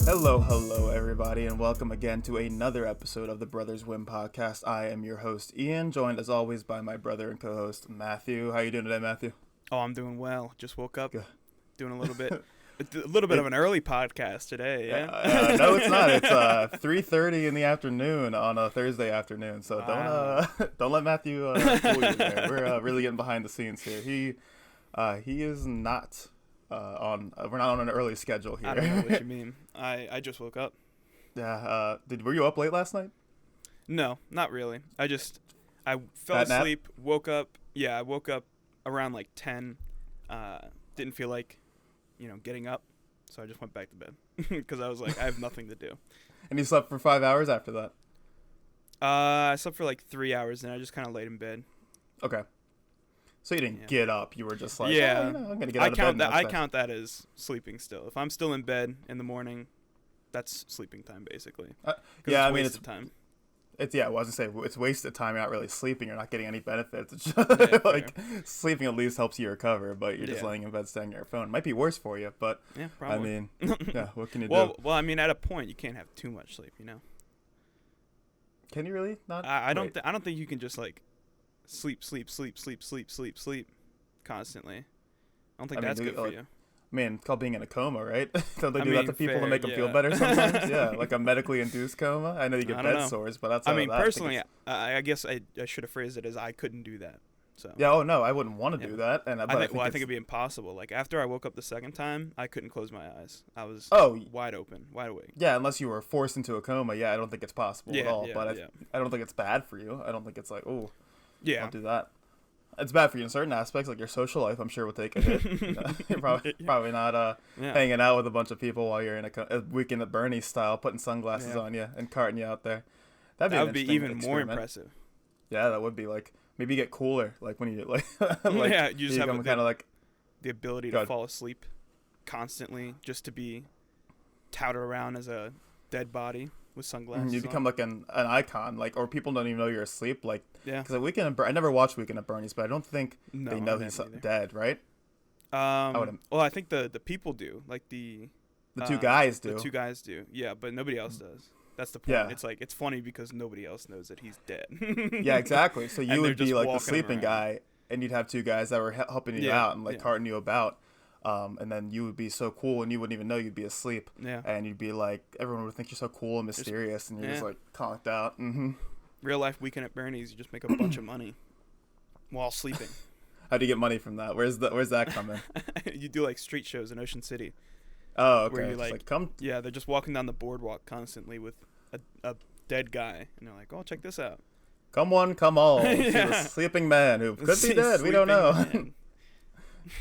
Hello, everybody, and welcome again to another episode of the Brothers Win podcast. I am your host, Ian, joined as always by my brother and co-host, Matthew. How you doing today, Matthew? Oh, I'm doing well. Just woke up, Good. doing a little bit of an early podcast today. Yeah. No, it's not. It's 3:30 in the afternoon on a Thursday afternoon. So don't let Matthew fool you there. We're really getting behind the scenes here. He is not we're not on an early schedule here. I don't know what you mean. I just woke up. Yeah. Were you up late last night? No, not really. I fell asleep, woke up. Yeah, I woke up around like 10. Didn't feel like, getting up, so I just went back to bed because I was like, I have nothing to do. And you slept for 5 hours after that? I slept for like 3 hours, and I just kind of laid in bed. Okay. So you didn't get up. You were just like, yeah. I'm going to get out of bed. I count that as sleeping still. If I'm still in bed in the morning, that's sleeping time, basically. Yeah, I mean, it's time. I was going to say, it's wasted time. You're not really sleeping. You're not getting any benefits. It's just, sleeping at least helps you recover, but you're just laying in bed staring at your phone. It might be worse for you, but, yeah, probably. I mean, yeah, what can you do? Well, I mean, at a point, you can't have too much sleep, Can you really? Not. I don't think you can just, sleep constantly. I don't think that's good for you. Man, it's called being in a coma, right? Don't they do that to people to make them feel better sometimes? Yeah, like a medically induced coma. I know you get bed sores, but that's. Personally, I guess I should have phrased it as I couldn't do that. So. Yeah. Oh no, I wouldn't want to do that. And I think it'd be impossible. Like after I woke up the second time, I couldn't close my eyes. I was wide open, wide awake. Yeah, unless you were forced into a coma. Yeah, I don't think it's possible at all. But I don't think it's bad for you. I don't think it's like, don't do that. It's bad for you in certain aspects, like your social life. I'm sure will take a hit. You're probably not hanging out with a bunch of people while you're in a Weekend at Bernie's style, putting sunglasses on you and carting you out there. That would be even more impressive. Yeah, that would be like maybe get cooler, like when you you just have kind of like the ability to fall asleep constantly, just to be touted around as a dead body with sunglasses. You become like an icon, or people don't even know you're asleep. Because I never watched Weekend at Bernie's, but I don't think they know he's dead, right? I think the people do, the two guys do. The two guys do, yeah, but nobody else does. That's the point. Yeah. It's it's funny because nobody else knows that he's dead. Yeah, exactly. So you would be like the sleeping guy, and you'd have two guys that were helping you out and carting you about. And then you would be so cool, and you wouldn't even know you'd be asleep. Yeah. And you'd be like, everyone would think you're so cool and mysterious, and you're just conked out. Mm-hmm. Real life Weekend at Bernie's, you just make a bunch of money while sleeping. How do you get money from that? Where's that coming? You do street shows in Ocean City. Oh, okay. Where you come. Yeah, they're just walking down the boardwalk constantly with a dead guy, and they're like, "Oh, check this out." Come one, come all. See the sleeping man who could be dead. We don't know.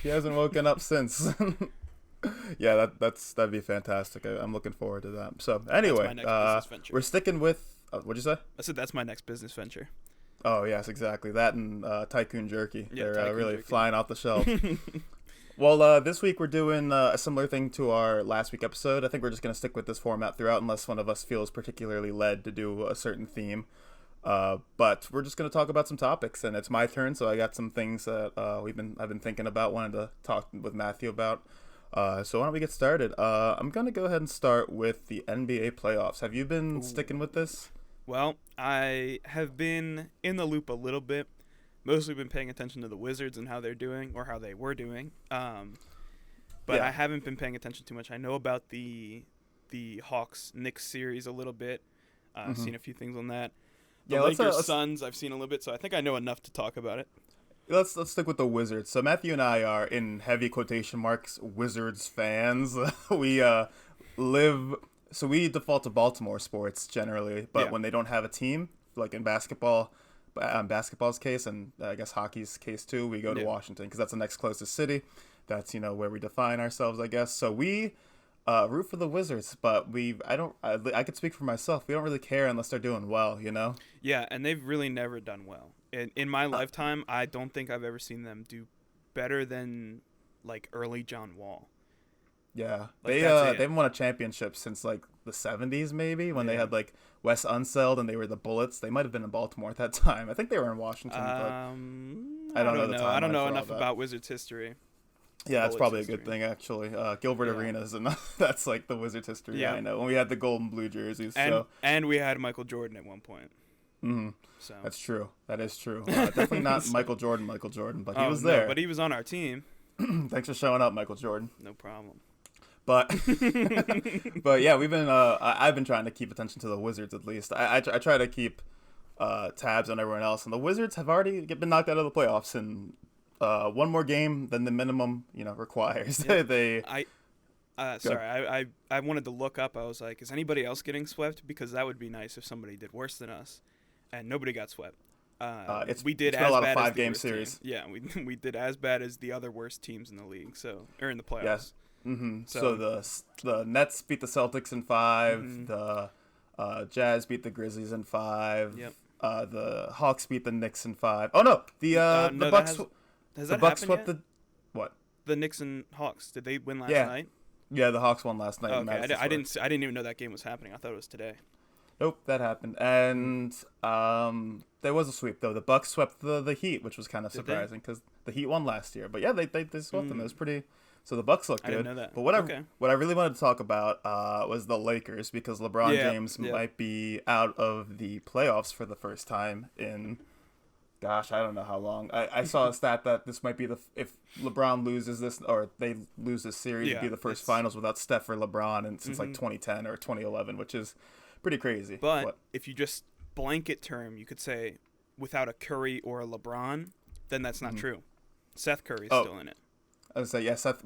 He hasn't woken up since. Yeah, that'd be fantastic. I'm looking forward to that. So anyway, we're sticking with. What'd you say? I said that's my next business venture. Oh yes, exactly. That and Tycoon Jerky. Yeah, they're Tycoon really Jerky. Flying off the shelf. Well, this week we're doing a similar thing to our last week episode. I think we're just going to stick with this format throughout unless one of us feels particularly led to do a certain theme. But we're just going to talk about some topics, and it's my turn, so I got some things that I've been thinking about, wanted to talk with Matthew about. So why don't we get started? I'm going to go ahead and start with the NBA playoffs. Have you been sticking with this? Well, I have been in the loop a little bit. Mostly been paying attention to the Wizards and how they're doing, or how they were doing. But I haven't been paying attention too much. I know about the Hawks-Knicks series a little bit. I've seen a few things on that. The Lakers-Suns I've seen a little bit, so I think I know enough to talk about it. Let's stick with the Wizards. So Matthew and I are, in heavy quotation marks, Wizards fans. We default to Baltimore sports generally, but when they don't have a team, like in basketball, basketball's case, and I guess hockey's case too, we go to Washington because that's the next closest city. That's where we define ourselves, I guess. So we root for the Wizards, but I could speak for myself. We don't really care unless they're doing well, Yeah, and they've really never done well. In my lifetime, I don't think I've ever seen them do better than early John Wall. Yeah, they haven't won a championship since the 70s maybe, when they had Wes Unseld and they were the Bullets. They might have been in Baltimore at that time. I think they were in Washington, but I don't know. I don't know enough about Wizards history. Yeah, that's Bullets probably a history. good thing actually. Gilbert Yeah. Arenas, and that's like the Wizards history Yeah. I know. When we had the gold and blue jerseys, And we had Michael Jordan at one point. hmm So that's true. That is true. Definitely not So- Michael Jordan, but he oh was no, there. but he was on our team. Thanks for showing up, Michael Jordan. No problem. But but yeah, we've been I've been trying to keep attention to the Wizards at least. I try to keep tabs on everyone else, and the Wizards have already been knocked out of the playoffs in one more game than the minimum requires. Yeah. They I wanted to look up. I was like, is anybody else getting swept? Because that would be nice if somebody did worse than us, and nobody got swept. We did it's been as a lot bad of as 5-game the series. team. Yeah, we did as bad as the other worst teams in the league. Or in the playoffs. Yes. So the Nets beat the Celtics in 5. Mhm. The Jazz beat the Grizzlies in 5. Yep. The Hawks beat the Knicks in 5. Oh no, the no, Bucks. Has The that Bucks happened swept yet? what? The Knicks and Hawks. Did they win last Yeah. night? Yeah, the Hawks won last night. Oh, in okay, Madison I Square. didn't even know that game was happening. I thought it was today. Nope, that happened. And there was a sweep though. The Bucks swept the Heat, which was kind of Did they? surprising because the Heat won last year. But yeah, they swept them. It was pretty. So the Bucks looked I good. didn't know that. But what Okay. I really wanted to talk about was the Lakers because LeBron Yeah, James yeah. might be out of the playoffs for the first time in. Gosh, I don't know how long. I saw a stat that this might be if LeBron loses this or they lose this series, it'd be Yeah, the first it's- finals without Steph or LeBron and since like Mhm. 2010 or 2011, which is pretty crazy. But if you just blanket term, you could say without a Curry or a LeBron, then that's not Mhm. true. Seth Curry's Oh. still in it. I would say yeah, Seth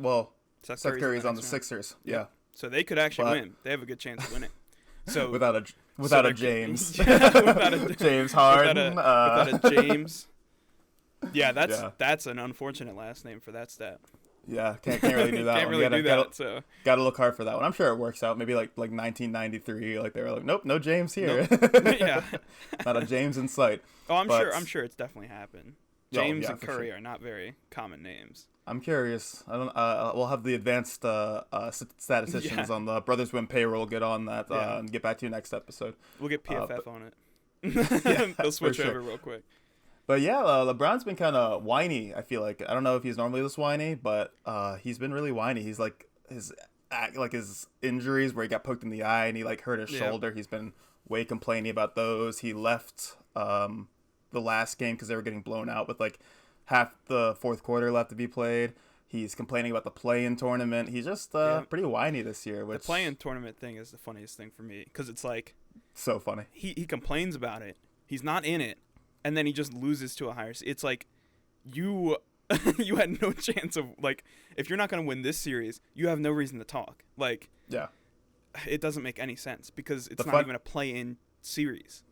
Seth Curry's on the next round. Sixers. Yeah. Yeah, So they could actually But- win. They have a good chance to win it. So without a they're- James, without a James Harden, without a James. Yeah, Yeah. that's an unfortunate last name for that stat. yeah, can't really do that. Can't one. really Gotta- do gotta- that. So Gotta look hard for that one. I'm sure it works out. Maybe like 1993, like they were like, nope, no James here. yeah. Not a James in sight. Oh, I'm But- sure. I'm sure it's definitely happened. Oh, James yeah, and for Curry sure. are not very common names. I'm curious. I don't. We'll have the advanced statisticians Yeah. on the Brothers Win payroll get on that Yeah. and get back to you next episode. We'll get PFF but- on it. Yeah, They'll switch for sure. over real quick. But yeah, LeBron's been kind of whiny. I feel like I don't know if he's normally this whiny, but he's been really whiny. He's like his injuries where he got poked in the eye and he like hurt his Yeah. shoulder. He's been way complaining about those. He left the last game because they were getting blown out with like half the fourth quarter left to be played. He's complaining about the play-in tournament. He's just pretty whiny this year. Which The play-in tournament thing is the funniest thing for me because it's like so funny. he complains about it. He's not in it, and then he just loses to a higher. It's like you you had no chance of like if you're not going to win this series, you have no reason to talk. Like Yeah. it doesn't make any sense because it's The not fun- even a play-in series.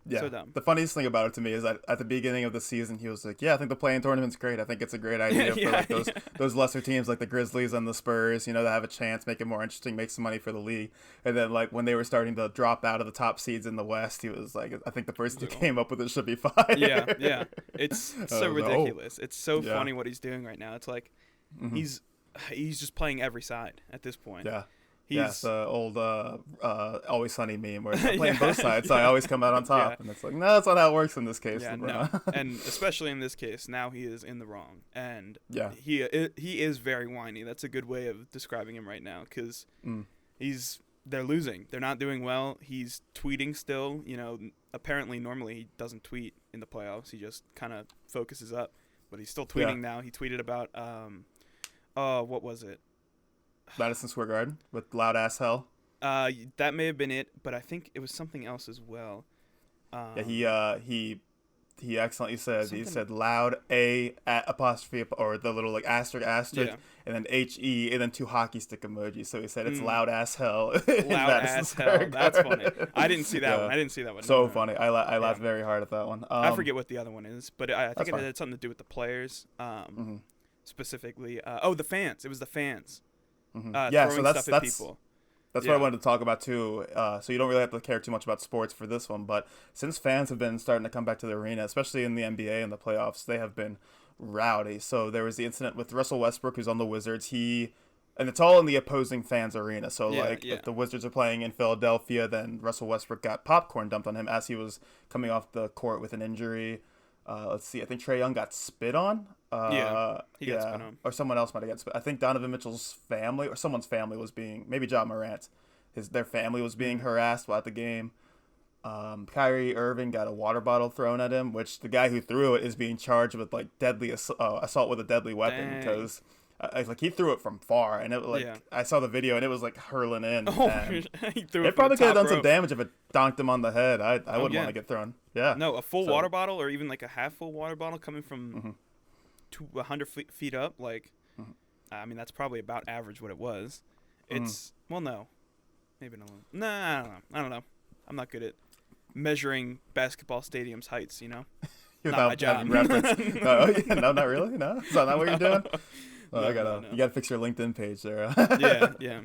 Yeah. So dumb. The funniest thing about it to me is that at the beginning of the season, he was like, "Yeah, I think the play-in tournament's great. I think it's a great idea for like those lesser teams like the Grizzlies and the Spurs, that have a chance, make it more interesting, make some money for the league." And then like when they were starting to drop out of the top seeds in the West, he was like, "I think the person who came up with it should be fired." Yeah. It's so was like, ridiculous. It's so Yeah. funny what he's doing right now. It's like Mhm. he's just playing every side at this point. Yeah. He's Yeah, it's the old Always Sunny meme where I'm playing Yeah. both sides, so I always come out on top. Yeah. And it's like, no, that's not how it works in this case. yeah, LeBron. no. And especially in this case, now he is in the wrong. And Yeah. he is very whiny. That's a good way of describing him right now cuz Mm. they're losing. They're not doing well. He's tweeting still, apparently normally he doesn't tweet in the playoffs. He just kind of focuses up, but he's still tweeting now. He tweeted about what was it? Madison Square Garden with loud ass hell. That may have been it, but I think it was something else as well. Yeah, he excellently said he Something- said loud apostrophe or the little like asterisk Yeah. and then HE and then 2 hockey stick emojis. So he said it's Mm. loud ass hell. in Loud Madison ass Square hell. That's funny. Garden. I didn't see that Yeah. one. I didn't see that one. So No. funny. I laughed Yeah. very hard at that one. I forget what the other one is, but I That's think it fine. had something to do with the players. Mhm, Specifically, the fans. It was the fans. mhm. Throwing so that's stuff at people. That's Yeah. what I wanted to talk about too. So you don't really have to care too much about sports for this one, but since fans have been starting to come back to the arena, especially in the NBA and the playoffs, they have been rowdy. So there was the incident with Russell Westbrook, who's on the Wizards. And it's all in the opposing fans' arena. So Yeah, like yeah. if the Wizards are playing in Philadelphia, then Russell Westbrook got popcorn dumped on him as he was coming off the court with an injury. let's see. I think Trae Young got spit on. He got spit on. Or someone else might have got spit. I think Donovan Mitchell's family or someone's family was maybe John Morant. Their family was being harassed while at the game. Kyrie Irving got a water bottle thrown at him, which the guy who threw it is being charged with like deadly assault with a deadly weapon because like he threw it from far and I saw the video and it was like hurling in. He threw it. It probably could have done some damage if it donked him on the head. I wouldn't want to get thrown. Yeah. No, a full water bottle or even like a half full water bottle coming from 100 feet up, like I mean that's probably about average what it was. It's no, maybe not. Nah, I don't know. I'm not good at measuring basketball stadiums' heights, you know? Not my job. No, not really? No? Is that what you're doing? You gotta fix your LinkedIn page there. Yeah.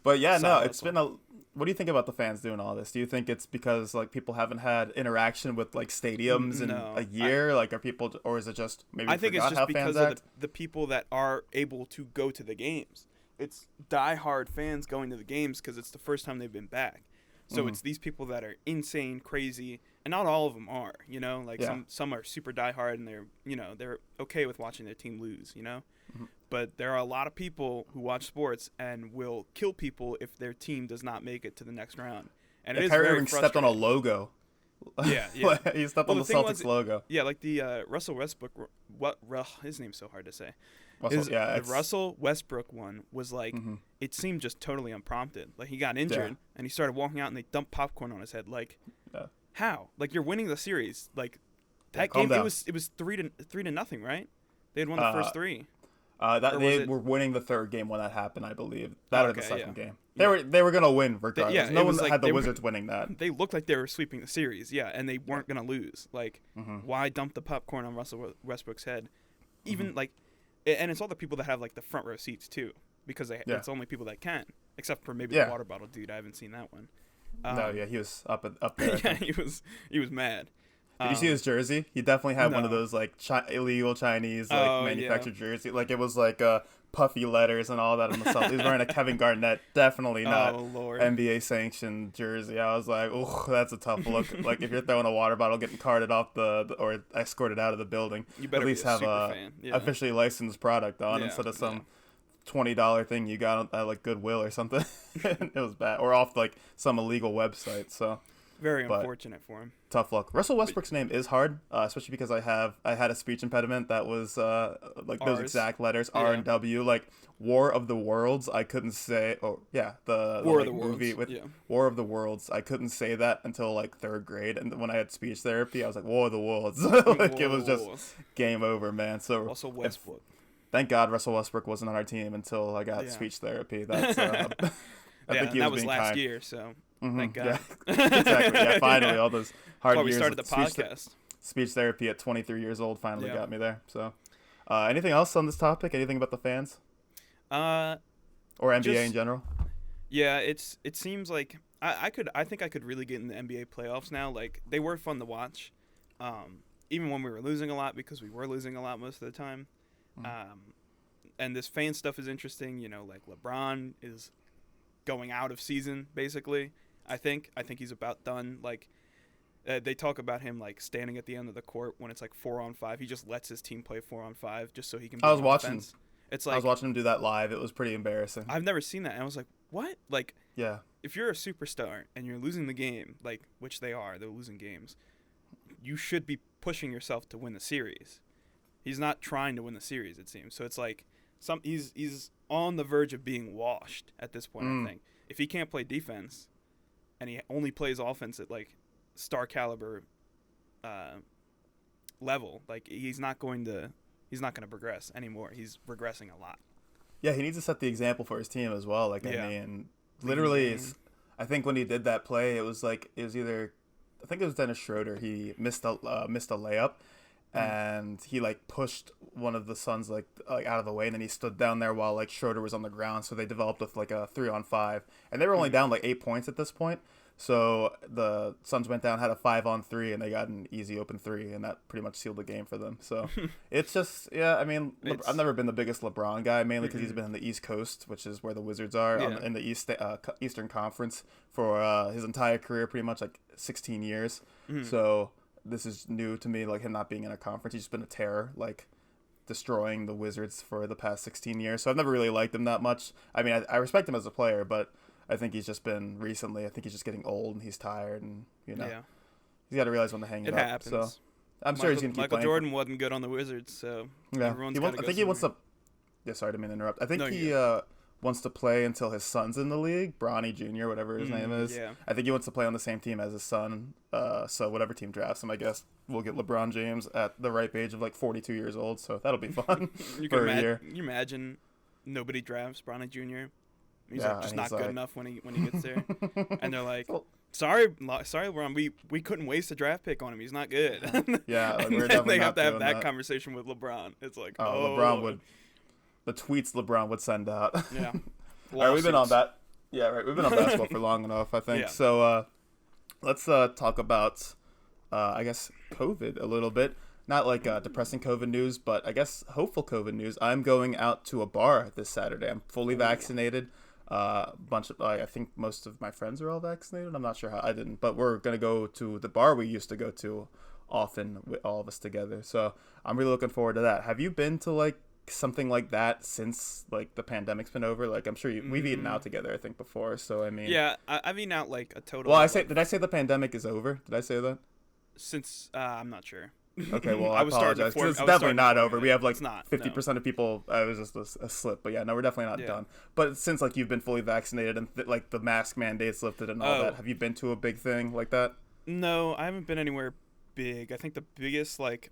But yeah, it's been what do you think about the fans doing all this? Do you think it's because like people haven't had interaction with like stadiums in a year? Or is it just maybe I think it's just because of the people that are able to go to the games. It's diehard fans going to the games because it's the first time they've been back. So it's these people that are insane, crazy, and not all of them are, you know? Like some are super diehard and they're okay with watching their team lose, you know? But there are a lot of people who watch sports and will kill people if their team does not make it to the next round. And it is Kyrie very Irving stepped on a logo. Yeah. He stepped on the Celtics logo. Yeah, like the Russell Westbrook. His name's so hard to say. The Russell Westbrook one was like, it seemed just totally unprompted. Like he got injured and he started walking out and they dumped popcorn on his head. Like, how? Like you're winning the series. Like that game, it was 3-0, right? They had won the first three. They were winning the third game when that happened, I believe. Or the second game. They were gonna win regardless. No one had the Wizards winning that. They looked like they were sweeping the series, and they weren't gonna lose. Like, why dump the popcorn on Russell Westbrook's head? Even like, and it's all the people that have like the front row seats too, because it's only people that can, except for maybe the water bottle dude. I haven't seen that one. He was up there. Yeah, he was mad. Did you see his jersey? He definitely had one of those like illegal Chinese manufactured jersey. Like it was like puffy letters and all that on the side. He was wearing a Kevin Garnett, definitely not NBA sanctioned jersey. I was like, oh, that's a tough look. Like if you're throwing a water bottle, getting carted off or escorted out of the building, you better at least have a officially licensed product on instead of some $20 thing you got at like Goodwill or something. It was bad, or off like some illegal website. So. Very unfortunate for him. Tough luck. Russell Westbrook's name is hard, especially because I had a speech impediment that was like those exact letters, R and W, like War of the Worlds. I couldn't say. The War of the movie Worlds. with War of the Worlds. I couldn't say that until like third grade, and when I had speech therapy, I was like War of the Worlds. It was just game over, man. So Russell Westbrook. Thank God Russell Westbrook wasn't on our team until I got speech therapy. That's. I think he was that was being last kind. Year, so. Thank God. Yeah. Exactly. Yeah, finally, all those hard years. We started the podcast. Speech therapy at 23 years old finally got me there. So, anything else on this topic? Anything about the fans? Or NBA in general? Yeah, it seems like I think I could really get in the NBA playoffs now. Like they were fun to watch, even when we were losing a lot because we were losing a lot most of the time. And this fan stuff is interesting. You know, like LeBron is going out of season basically. I think he's about done. Like they talk about him like standing at the end of the court when it's like 4-on-5. He just lets his team play 4-on-5 just so he can. I was watching. Defense. It's like I was watching him do that live. It was pretty embarrassing. I've never seen that, and I was like, what? Like, yeah. If you're a superstar and you're losing the game, like which they are, they're losing games. You should be pushing yourself to win the series. He's not trying to win the series, it seems. So it's like he's on the verge of being washed at this point. I think if he can't play defense. And he only plays offense at like star caliber level. Like he's not going to progress anymore. He's regressing a lot. Yeah, he needs to set the example for his team as well. Like I mean, literally, I think when he did that play, it was either I think it was Dennis Schroeder. He missed a layup, and he like pushed one of the Suns like out of the way, and then he stood down there while like Schroeder was on the ground. So they developed with like a 3-on-5, and they were only down like 8 points at this point. So the Suns went down, had a 5-on-3, and they got an easy open 3, and that pretty much sealed the game for them. So it's just I mean, I've never been the biggest LeBron guy, mainly because he's been on the East Coast, which is where the Wizards are in the Eastern Conference for his entire career, pretty much like 16 years. So this is new to me, like him not being in a conference. He's just been a terror, like destroying the Wizards for the past 16 years. So I've never really liked him that much. I mean, I respect him as a player, but I think he's just been recently. I think he's just getting old and he's tired, and Yeah, he's got to realize when to hang it up. happens. So I'm sure he's gonna keep Michael playing. Jordan wasn't good on the Wizards, so Yeah, everyone's he got to wants. I go think he wants somewhere. to. Yeah, sorry, I didn't mean to interrupt. I think No, he wants to play until his son's in the league, Bronny Jr., whatever his name is. Yeah. I think he wants to play on the same team as his son. So whatever team drafts him, I guess we'll get LeBron James at the ripe age of like 42 years old. So that'll be fun for a year. You imagine nobody drafts Bronny Jr. He's Yeah, like just and not he's good like- enough when he gets there, and they're like, Well- sorry, LeBron, we couldn't waste a draft pick on him. He's not good. Yeah, like, we're And definitely they have not to have doing that conversation with LeBron. It's like, LeBron would. The tweets LeBron would send out. Yeah. All right, we've been on Lawsuits. that. Yeah, right. We've been on basketball for long enough, I think. Yeah. So let's talk about, I guess, COVID a little bit. Not like depressing COVID news, but I guess hopeful COVID news. I'm going out to a bar this Saturday. I'm fully vaccinated. Bunch of I think most of my friends are all vaccinated. I'm not sure how I didn't, but we're gonna go to the bar we used to go to often with all of us together. So I'm really looking forward to that. Have you been to like something like that since like the pandemic's been over? Like I'm sure we've eaten out together I think before. So I mean, Yeah, I've eaten out like a total. well, of, did I say the pandemic is over? Did I say that? since I'm not sure. Okay, well, I was starting apologize. to 'Cause form- it's I was definitely starting to not form over. it. We have like It's not, 50% of people. It was just a slip, but yeah, no, we're definitely not Yeah. done. But since like you've been fully vaccinated and like the mask mandates lifted and all Oh. that, have you been to a big thing like that? No, I haven't been anywhere big. I think the biggest like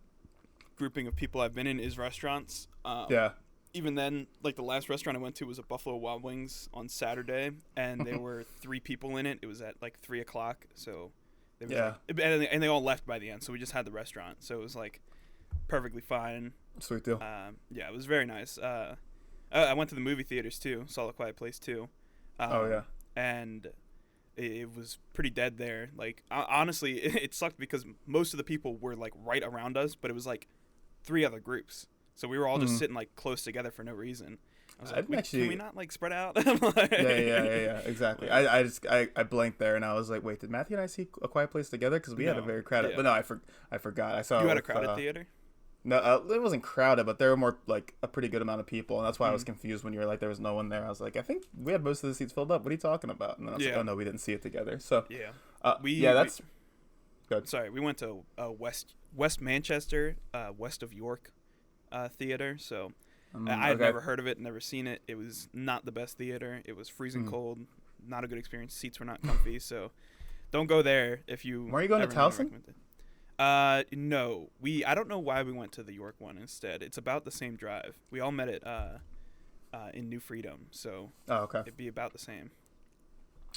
grouping of people I've been in is restaurants. Yeah. Even then, like the last restaurant I went to was a Buffalo Wild Wings on Saturday, and there were 3 people in it. It was at like 3:00, so there was Yeah. like, and they all left by the end. So we just had the restaurant, so it was like perfectly fine. Sweet deal. Yeah, it was very nice. I went to the movie theaters too, saw A Quiet Place too. Oh yeah. And it was pretty dead there. Like honestly, it sucked because most of the people were like right around us, but it was like 3 other groups. So we were all just sitting like close together for no reason. I was like, can we not like spread out? Like, Yeah, exactly. I blanked there and I was like, wait, did Matthew and I see A Quiet Place together? Because we had a No. very crowded. Yeah. But no, I forgot. I saw. You it had a with, crowded theater? No, it wasn't crowded, but there were more like a pretty good amount of people, and that's why I was confused when you were like, there was no one there. I was like, I think we had most of the seats filled up. What are you talking about? And then I was like, Yeah. oh no, we didn't see it together. So Yeah. that's good. Sorry, we went to West Manchester, west of York, theater. So I had okay. never heard of it, never seen it. It was not the best theater. It was freezing Mm. cold, not a good experience. Seats were not comfy, so don't go there if you. Were you going to ever need Towson? recommend it. No, I don't know why we went to the York one instead. It's about the same drive. We all met at in New Freedom, so Oh, okay. it'd be about the same.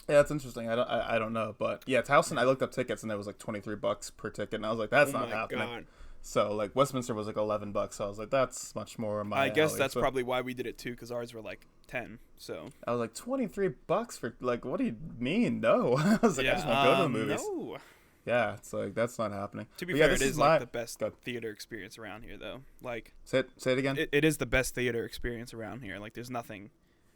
Yeah, that's interesting. I don't know, but yeah, Towson. I looked up tickets and it was like $23 per ticket, and I was like, that's not happening. So like Westminster was like $11, so I was like, that's much more my. I guess alley. that's So probably why we did it too, because ours were like 10. So I was like $23 for like, what do you mean? No, I was like, I just want to go to the movies. No. Yeah, it's like that's not happening. To be But yeah, fair, this it is my- like the best Go. theater experience around here, though. Like Say it again. it is the best theater experience around here. Like there's nothing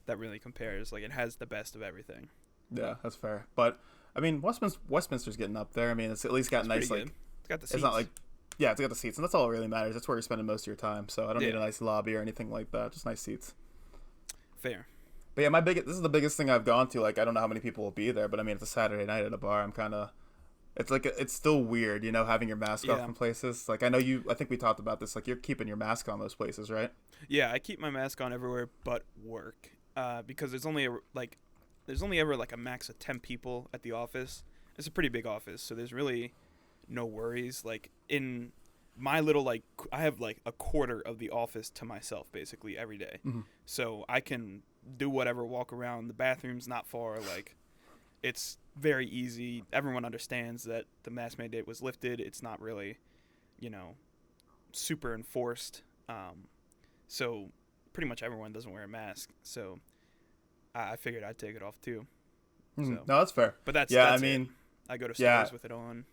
that really compares. Like it has the best of everything. Yeah, that's fair. But I mean, Westminster's getting up there. I mean, it's at least got It's nice pretty like. good. It's got the seats. It's not like. Yeah, it's got the seats, and that's all that really matters. That's where you're spending most of your time. So I don't need Yeah. a nice lobby or anything like that. Just nice seats. Fair. But yeah, this is the biggest thing I've gone to. Like, I don't know how many people will be there, but I mean, it's a Saturday night at a bar. I'm kind of. It's like it's still weird, you know, having your mask off Yeah. in places. Like I know you. I think we talked about this. Like you're keeping your mask on those places, right? Yeah, I keep my mask on everywhere but work, because there's only ever like a max of 10 people at the office. It's a pretty big office, so there's really no worries. Like in my little I have like a quarter of the office to myself basically every day. Mm-hmm. So I can do whatever, walk around. The bathroom's not far. Like it's very easy. Everyone understands that the mask mandate was lifted. It's not really, super enforced. So pretty much everyone doesn't wear a mask. So I figured I'd take it off too. Mm-hmm. So. No, that's fair. But that's yeah. that's I mean, it. I go to yeah. stores with it on.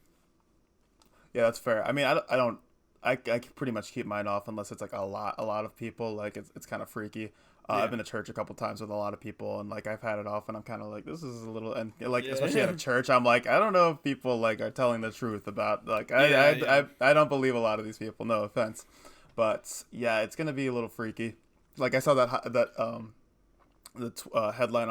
Yeah, that's fair. I mean, I don't I can pretty much keep mine off unless it's like a lot of people. Like it's kind of freaky. I've been to church a couple times with a lot of people, and like I've had it off, and I'm kind of like, this is a little, and like especially at a church, I'm like, I don't know if people like are telling the truth about like I don't believe a lot of these people. No offense, but yeah, it's gonna be a little freaky. Like I saw headline.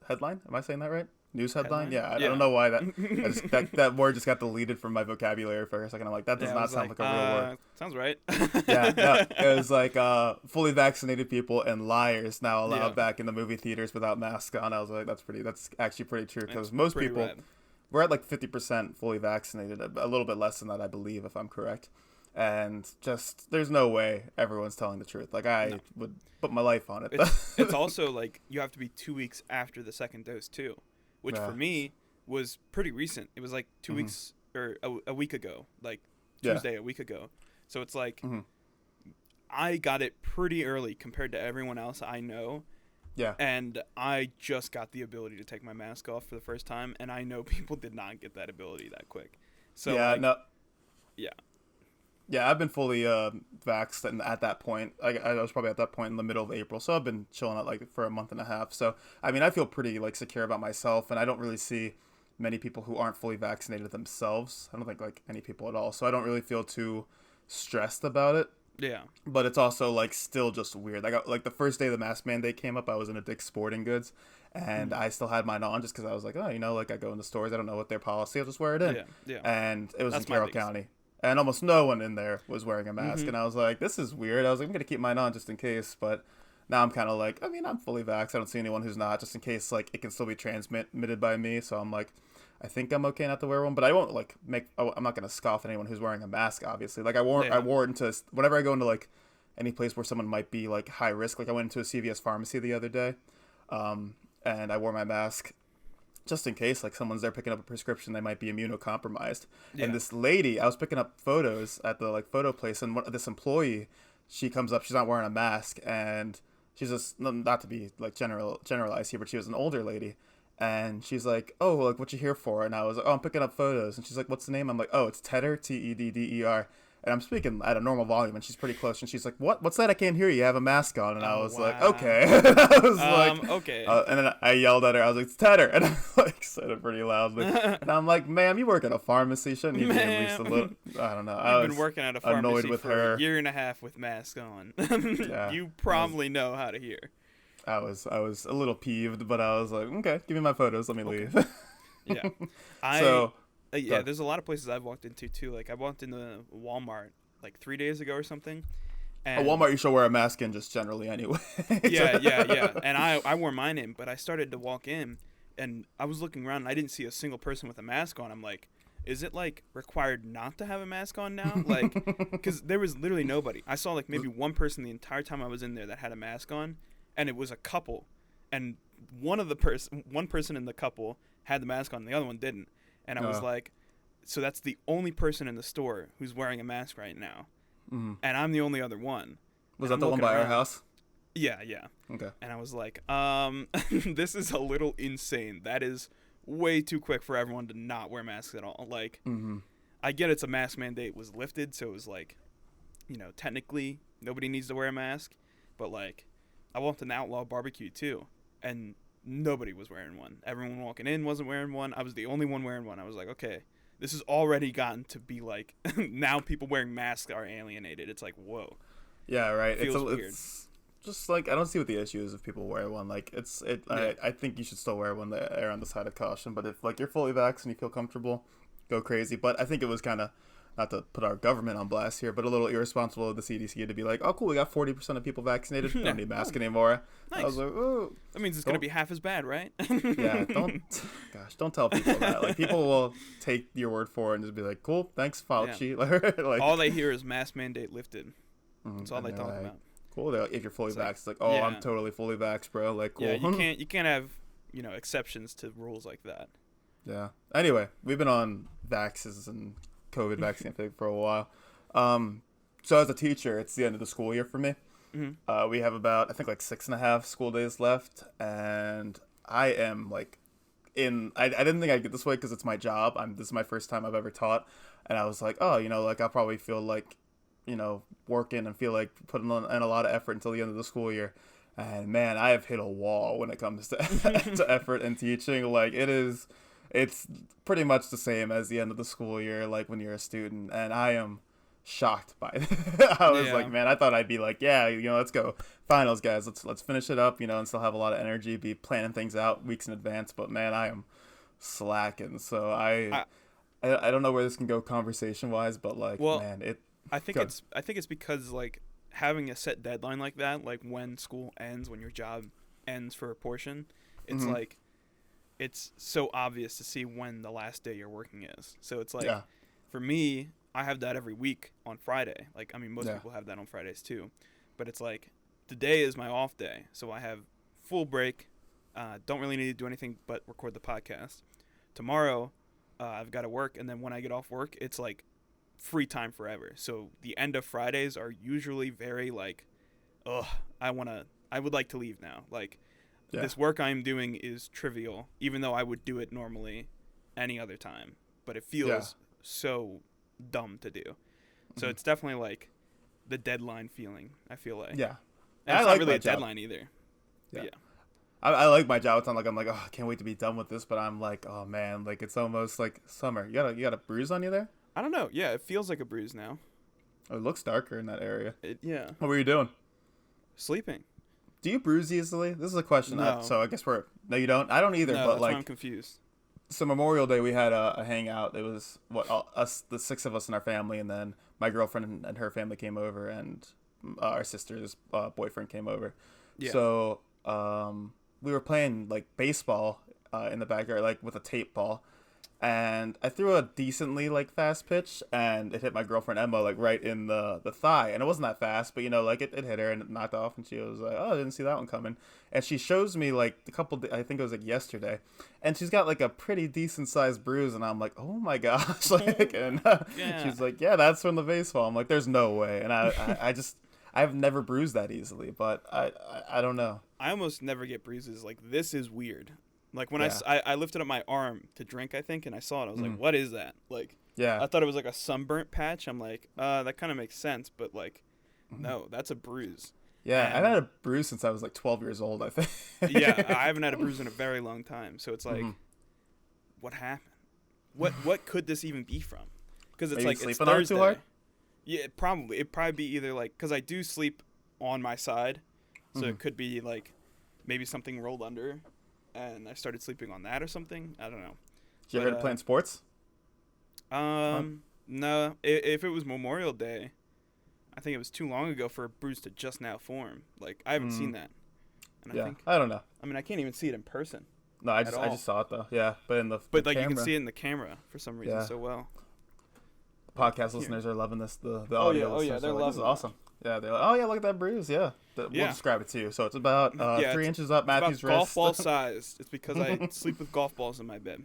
Am I saying that right? News headline? Yeah, I don't know why that word just got deleted from my vocabulary for a second. I'm like, that does not sound like a real word. Sounds right. Yeah, no, it was like fully vaccinated people and liars now allowed back in the movie theaters without masks on. I was like, that's actually pretty true, because most people, we're at like 50% fully vaccinated, a little bit less than that, I believe, if I'm correct. And just, there's no way everyone's telling the truth. Like, I would put my life on it. It's also like you have to be 2 weeks after the second dose too, which for me was pretty recent. It was like 2 weeks or a week ago, like Tuesday a week ago. So it's like I got it pretty early compared to everyone else I know. Yeah. And I just got the ability to take my mask off for the first time, and I know people did not get that ability that quick. So Yeah, I've been fully vaxxed at that point. I was probably at that point in the middle of April, so I've been chilling out like for a month and a half. So, I mean, I feel pretty like secure about myself, and I don't really see many people who aren't fully vaccinated themselves. I don't think like any people at all. So I don't really feel too stressed about it. Yeah. But it's also like still just weird. Like the first day the mask mandate came up, I was in a Dick's Sporting Goods, and I still had mine on just because I was like, oh, like I go into stores, I don't know what their policy, I'll just wear it in. Yeah. And it was in Carroll County. And almost no one in there was wearing a mask. And I was like, this is weird. I was like, I'm going to keep mine on just in case. But now I'm kind of like, I mean, I'm fully vaxxed. I don't see anyone who's not, just in case like it can still be transmitted by me. So I'm like, I think I'm okay not to wear one. But I won't like I'm not going to scoff at anyone who's wearing a mask, obviously. Like I wore it into, whenever I go into like any place where someone might be like high risk. Like I went into a CVS pharmacy the other day, and I wore my mask just in case like someone's there picking up a prescription, they might be immunocompromised. And this lady, I was picking up photos at the like photo place, and this employee, she comes up, she's not wearing a mask, and she's just, not to be like generalized here, but she was an older lady, and she's like, oh, like what you here for? And I was like, oh, I'm picking up photos. And she's like, what's the name? I'm like, oh, it's Tedder, Tedder. And I'm speaking at a normal volume, and she's pretty close. And she's like, "What's that? I can't hear you. You have a mask on." And I was like, "Okay." I was like, "Okay." And then I yelled at her. I was like, "It's Tedder," and I like said it pretty loudly. And I'm like, "Ma'am, you work at a pharmacy. Shouldn't you be at least a little?" I don't know. You've been working at a pharmacy for a year and a half with masks on. You probably know how to hear. I was a little peeved, but I was like, "Okay, give me my photos. Let me leave." Yeah. There's a lot of places I've walked into too. Like I walked into Walmart like 3 days ago or something. And Walmart, you should wear a mask in just generally anyway. Yeah. And I wore mine in, but I started to walk in, and I was looking around, and I didn't see a single person with a mask on. I'm like, is it like required not to have a mask on now? Like, because there was literally nobody. I saw like maybe one person the entire time I was in there that had a mask on, and it was a couple, and one person in the couple had the mask on, and the other one didn't. And I was like, so that's the only person in the store who's wearing a mask right now. And I'm the only other one. Was that the one by our house? Yeah. Okay. And I was like, this is a little insane. That is way too quick for everyone to not wear masks at all. Like, I get it's a mask mandate was lifted, so it was like, technically nobody needs to wear a mask. But like, I walked an Outlaw barbecue too, and nobody was wearing one. Everyone walking in wasn't wearing one. I was the only one wearing one. I was like, okay, this has already gotten to be like, now people wearing masks are alienated. It's like, whoa. Yeah, right. Feels weird. It's just like, I don't see what the issue is if people wear one. Like, I think you should still wear one to err on the side of caution. But if like you're fully vaxxed and you feel comfortable, go crazy. But I think it was kind of, not to put our government on blast here, but a little irresponsible of the CDC to be like, oh, cool, we got 40% of people vaccinated. We don't need masks anymore. Nice. I was like, oh. That means it's going to be half as bad, right? Yeah, don't tell people that. Like, people will take your word for it and just be like, cool, thanks, Fauci. Yeah. Like, all they hear is mask mandate lifted. That's all they talk about. Cool. If you're fully vaxxed, it's like, oh, I'm totally fully vaxxed, bro. Like, cool. Yeah, you can't have, exceptions to rules like that. Yeah. Anyway, we've been on vaxes and COVID vaccine thing for a while. So as a teacher, it's the end of the school year for me. We have about, I think, like 6.5 school days left, and I am like I didn't think I'd get this way because it's my job. This is my first time I've ever taught, and I was like, oh, like I'll probably feel like, working and feel like putting in a lot of effort until the end of the school year. And man, I have hit a wall when it comes to to effort and teaching. Like it's pretty much the same as the end of the school year, like when you're a student. And I am shocked by it. I was like, man, I thought I'd be like, yeah, let's go finals, guys. Let's finish it up, and still have a lot of energy, be planning things out weeks in advance. But man, I am slacking. So I don't know where this can go conversation wise, but like, man, I think it's because like having a set deadline like that, like when school ends, when your job ends for a portion, it's like it's so obvious to see when the last day you're working is. So it's like for me, I have that every week on Friday. Like, I mean, most people have that on Fridays too, but it's like today is my off day, so I have full break. Don't really need to do anything but record the podcast. Tomorrow, I've got to work, and then when I get off work, it's like free time forever. So the end of Fridays are usually very like, I would like to leave now. Like, this work I'm doing is trivial, even though I would do it normally any other time. But it feels so dumb to do. So it's definitely like the deadline feeling, I feel like. Yeah. And it's not really a deadline either. Yeah. I like my job. It's not like I'm like, I can't wait to be done with this, but I'm like, oh man, like it's almost like summer. You got a bruise on you there? I don't know. Yeah, it feels like a bruise now. Oh, it looks darker in that area. What were you doing? Sleeping. Do you bruise easily? This is a question. No. So I guess no, you don't. I don't either. No, but that's like, why I'm confused. So Memorial Day we had a hangout. It was the 6 of us in our family, and then my girlfriend and her family came over, and our sister's boyfriend came over. Yeah. So we were playing like baseball in the backyard, like with a tape ball, and I threw a decently like fast pitch, and it hit my girlfriend Emma like right in the thigh, and it wasn't that fast, but like it hit her and it knocked off, and she was like, oh, I didn't see that one coming. And she shows me like I think it was like yesterday, and she's got like a pretty decent sized bruise, and I'm like, oh my gosh, like, and she's like, yeah, that's from the baseball. I'm like, there's no way, and I've never bruised that easily, but I don't know. I almost never get bruises. Like, this is weird. Like, when I lifted up my arm to drink, I think, and I saw it, I was like, what is that? Like, I thought it was like a sunburnt patch. I'm like, that kind of makes sense, but like, no, that's a bruise. Yeah, I've had a bruise since I was like 12 years old, I think. Yeah, I haven't had a bruise in a very long time. So it's like, what happened? What could this even be from? Because it's like, it's Thursday. Too hard? Yeah, probably. It'd probably be either like, because I do sleep on my side, so it could be like maybe something rolled under, and I started sleeping on that or something. I don't know. Did you ever play sports? No. If it was Memorial Day, I think it was too long ago for a bruise to just now form. Like, I haven't seen that. And I don't know. I mean, I can't even see it in person. No, I just saw it though. Yeah, but in the like camera. You can see it in the camera for some reason so well. Podcast listeners are loving this. The audio. Oh yeah, they're loving. This is awesome. Yeah, they're like, oh yeah, look at that bruise. Yeah, we'll describe it to you. So it's about 3 inches up Matthew's wrist. Golf ball sized. It's because I sleep with golf balls in my bed.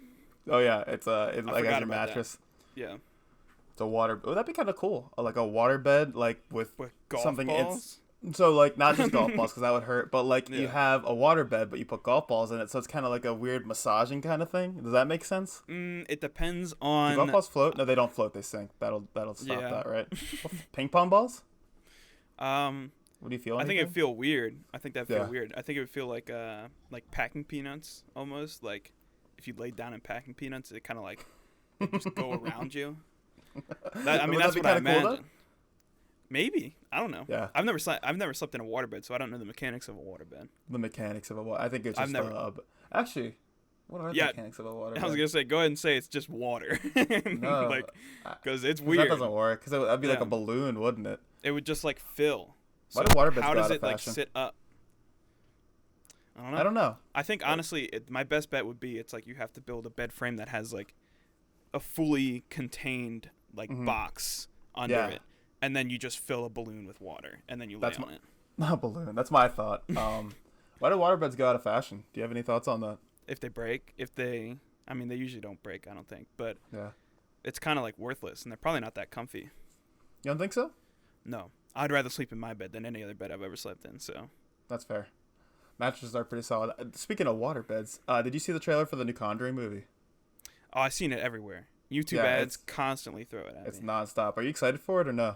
Oh yeah, it's like as your mattress. That. Yeah. It's a water. Oh, that'd be kind of cool. Like a water bed, like with golf something. Balls? So like not just golf balls because that would hurt, but like you have a water bed, but you put golf balls in it, so it's kind of like a weird massaging kind of thing. Does that make sense? It depends on. Do golf balls float? No, they don't float. They sink. That'll stop that, right? Ping pong balls? What do you feel? I think it'd feel weird. I think that'd feel weird. I think it would feel like packing peanuts almost. Like if you laid down in packing peanuts, it kind of like just go around you. I mean, that's what I imagine. Cool, maybe. I don't know. Yeah. I've never slept in a waterbed, so I don't know the mechanics of a waterbed. The mechanics of a water. I think it's just actually. What are the mechanics of a waterbed? I was gonna say, go ahead and say it's just water. No, like, because it's weird. That doesn't work. Because that'd be like a balloon, wouldn't it? It would just like fill. Why do waterbeds how go does out it of like fashion? sit up? I don't know. I think honestly, my best bet would be it's like you have to build a bed frame that has like a fully contained like box under it, and then you just fill a balloon with water, and then you lay on it. Not a balloon. That's my thought. Why do waterbeds go out of fashion? Do you have any thoughts on that? If they break, they usually don't break, I don't think, but it's kind of like worthless, and they're probably not that comfy. You don't think so? No, I'd rather sleep in my bed than any other bed I've ever slept in. So that's fair. Mattresses are pretty solid. Speaking of waterbeds, did you see the trailer for the new Conjuring movie? Oh, I've seen it everywhere. YouTube ads constantly throw it at me. It's nonstop. Are you excited for it or no?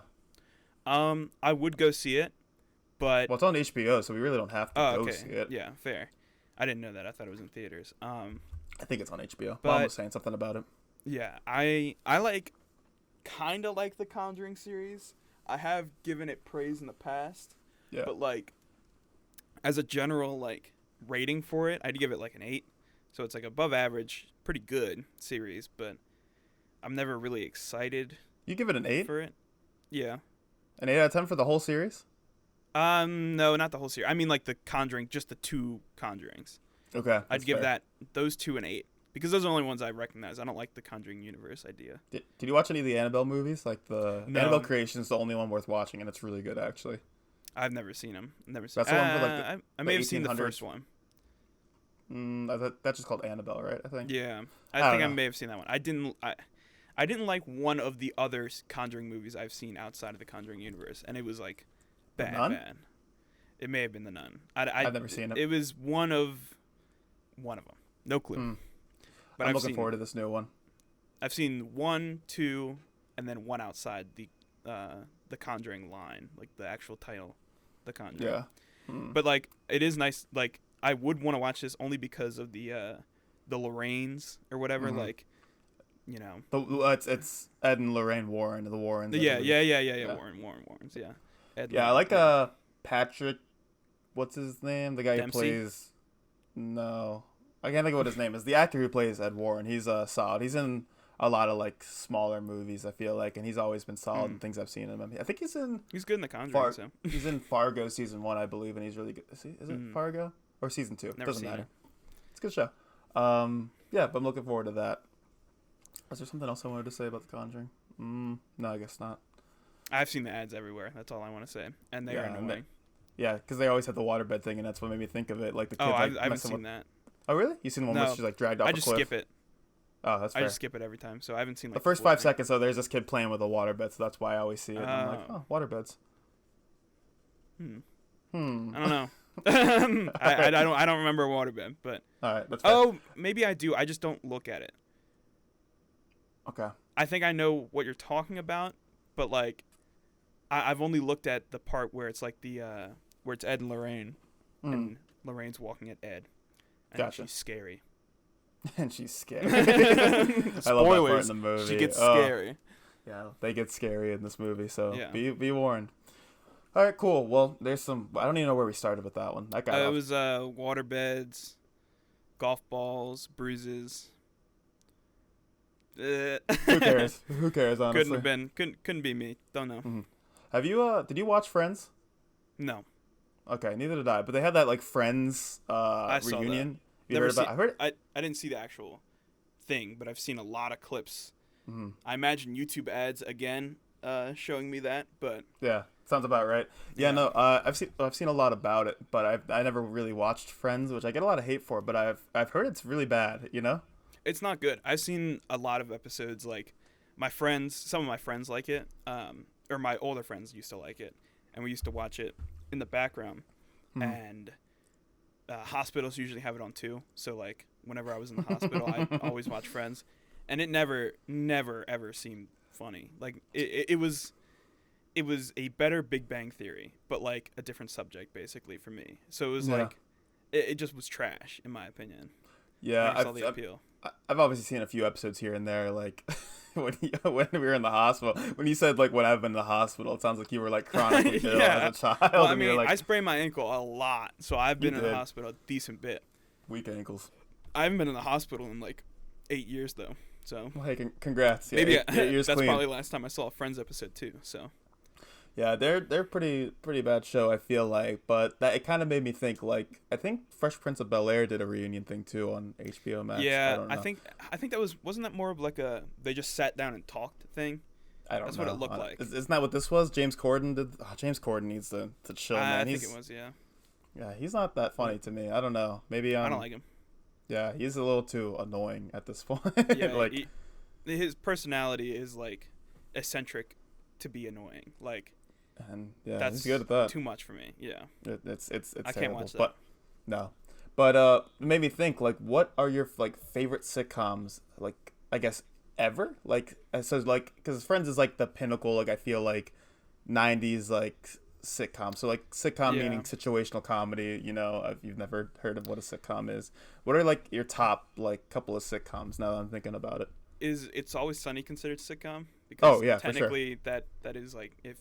I would go see it, but Well, it's on HBO, so we really don't have to go see it. Yeah, fair. I didn't know that. I thought it was in theaters. I think it's on HBO. But Mom was saying something about it. yeah, I like kind of like the Conjuring series. I have given it praise in the past. Yeah. But like as a general like rating for it, I'd give it like an 8. So it's like above average, pretty good series, but I'm never really excited. You give it an 8? For it? Yeah. An 8 out of 10 for the whole series? No, not the whole series. I mean like the Conjuring, just the 2 Conjurings. Okay. I'd give those 2 an 8 because those are the only ones I recognize. I don't like the Conjuring universe idea. Did you watch any of the Annabelle movies? Like the Annabelle Creation is the only one worth watching, and it's really good actually. I've never seen them. Never seen. That's the one for like I may have seen the first one. That's just called Annabelle, right? I think. Yeah, I think I may have seen that one. I didn't like one of the other Conjuring movies I've seen outside of the Conjuring universe, and it was like bad. It may have been The Nun. I've never seen it. It was one of them. No clue. But I'm looking forward to this new one. I've seen 1, 2, and then one outside the Conjuring line, like the actual title, The Conjuring. Yeah. But like it is nice. Like I would want to watch this only because of the Lorraines or whatever. Like, you know. It's Ed and Lorraine Warren, the Warrens. Yeah. Warrens. Yeah. Ed I like Patrick. What's his name? The guy Dempsey? Who plays. No, I can't think of what his name is. The actor who plays Ed Warren. He's solid. He's in a lot of like smaller movies, I feel like, and he's always been solid in things I've seen him. I think he's good in The Conjuring. So. He's in Fargo season 1, I believe, and he's really good. Is it Fargo or season 2? Doesn't matter. It's a good show. Yeah, but I'm looking forward to that. Was there something else I wanted to say about The Conjuring? No, I guess not. I've seen the ads everywhere. That's all I want to say, and they are annoying. Yeah, because they always had the waterbed thing, and that's what made me think of it. Like the kids. I haven't seen that. Oh, really? You seen the one where she's like dragged off a cliff? I just skip it. Oh, that's fair. I just skip it every time, so I haven't seen like the first 5 seconds. Though, there's this kid playing with a waterbed, so that's why I always see it. And I'm like, oh, waterbeds. I don't know. I don't remember a waterbed, but all right. That's fair. Maybe I do. I just don't look at it. Okay. I think I know what you're talking about, but like, I've only looked at the part where it's like where it's Ed and Lorraine, and Lorraine's walking at Ed, and she's scary. And she's scary. I love that part in the movie. She gets scary. Yeah, they get scary in this movie, so be warned. All right, cool. Well, there's some. I don't even know where we started with that one. That guy. It was waterbeds, golf balls, bruises. Who cares? Who cares? Honestly, couldn't have been. Couldn't be me. Don't know. Mm-hmm. Have you? Did you watch Friends? No. Okay, neither did I. But they had that like Friends I reunion. Saw that. You heard about? I heard. I didn't see the actual thing, but I've seen a lot of clips. Mm-hmm. I imagine YouTube ads again showing me that, but yeah, sounds about right. Yeah, no, I've seen a lot about it, but I never really watched Friends, which I get a lot of hate for. But I've heard it's really bad. You know, it's not good. I've seen a lot of episodes. Like some of my friends like it, or my older friends used to like it, and we used to watch it in the background, and. Hospitals usually have it on too, so like whenever I was in the hospital, I always watch Friends, and it never ever seemed funny. Like it was a better Big Bang Theory, but like a different subject basically for me. So it was like it just was trash in my opinion. Yeah, I saw the appeal. I've obviously seen a few episodes here and there, like when we were in the hospital. When you said like when I've been in the hospital, it sounds like you were like chronically ill as a child. Well, I mean, I sprained my ankle a lot, so I've been in the hospital a decent bit. Weak ankles. I haven't been in the hospital in like 8 years though. So well, hey, congrats. Yeah, maybe 8 years that's clean. probably the last time I saw a Friends episode too. So. Yeah, they're pretty bad show, I feel like, but that it kind of made me think like I think Fresh Prince of Bel-Air did a reunion thing too on HBO Max. Yeah, I think that wasn't that more of like a they just sat down and talked thing. I don't know. That's what it looked like. Isn't that what this was? James Corden did. Oh, James Corden needs to chill, man. I think it was, yeah. Yeah, he's not that funny to me. I don't know. Maybe I don't like him. Yeah, he's a little too annoying at this point. Yeah, like his personality is like eccentric to be annoying. Like. And yeah, that's he's good at that. Too much for me. Yeah. It's I terrible, can't watch that. But no. But it made me think like what are your like favorite sitcoms like I guess ever? Like so like cuz Friends is like the pinnacle like I feel like '90s like sitcom. So like sitcom Yeah. meaning situational comedy. You know, if you've never heard of what a sitcom is, what are like your top like couple of sitcoms? Now that I'm thinking about it. Is It's Always Sunny considered sitcom? Oh Because yeah, for sure. technically that is like, if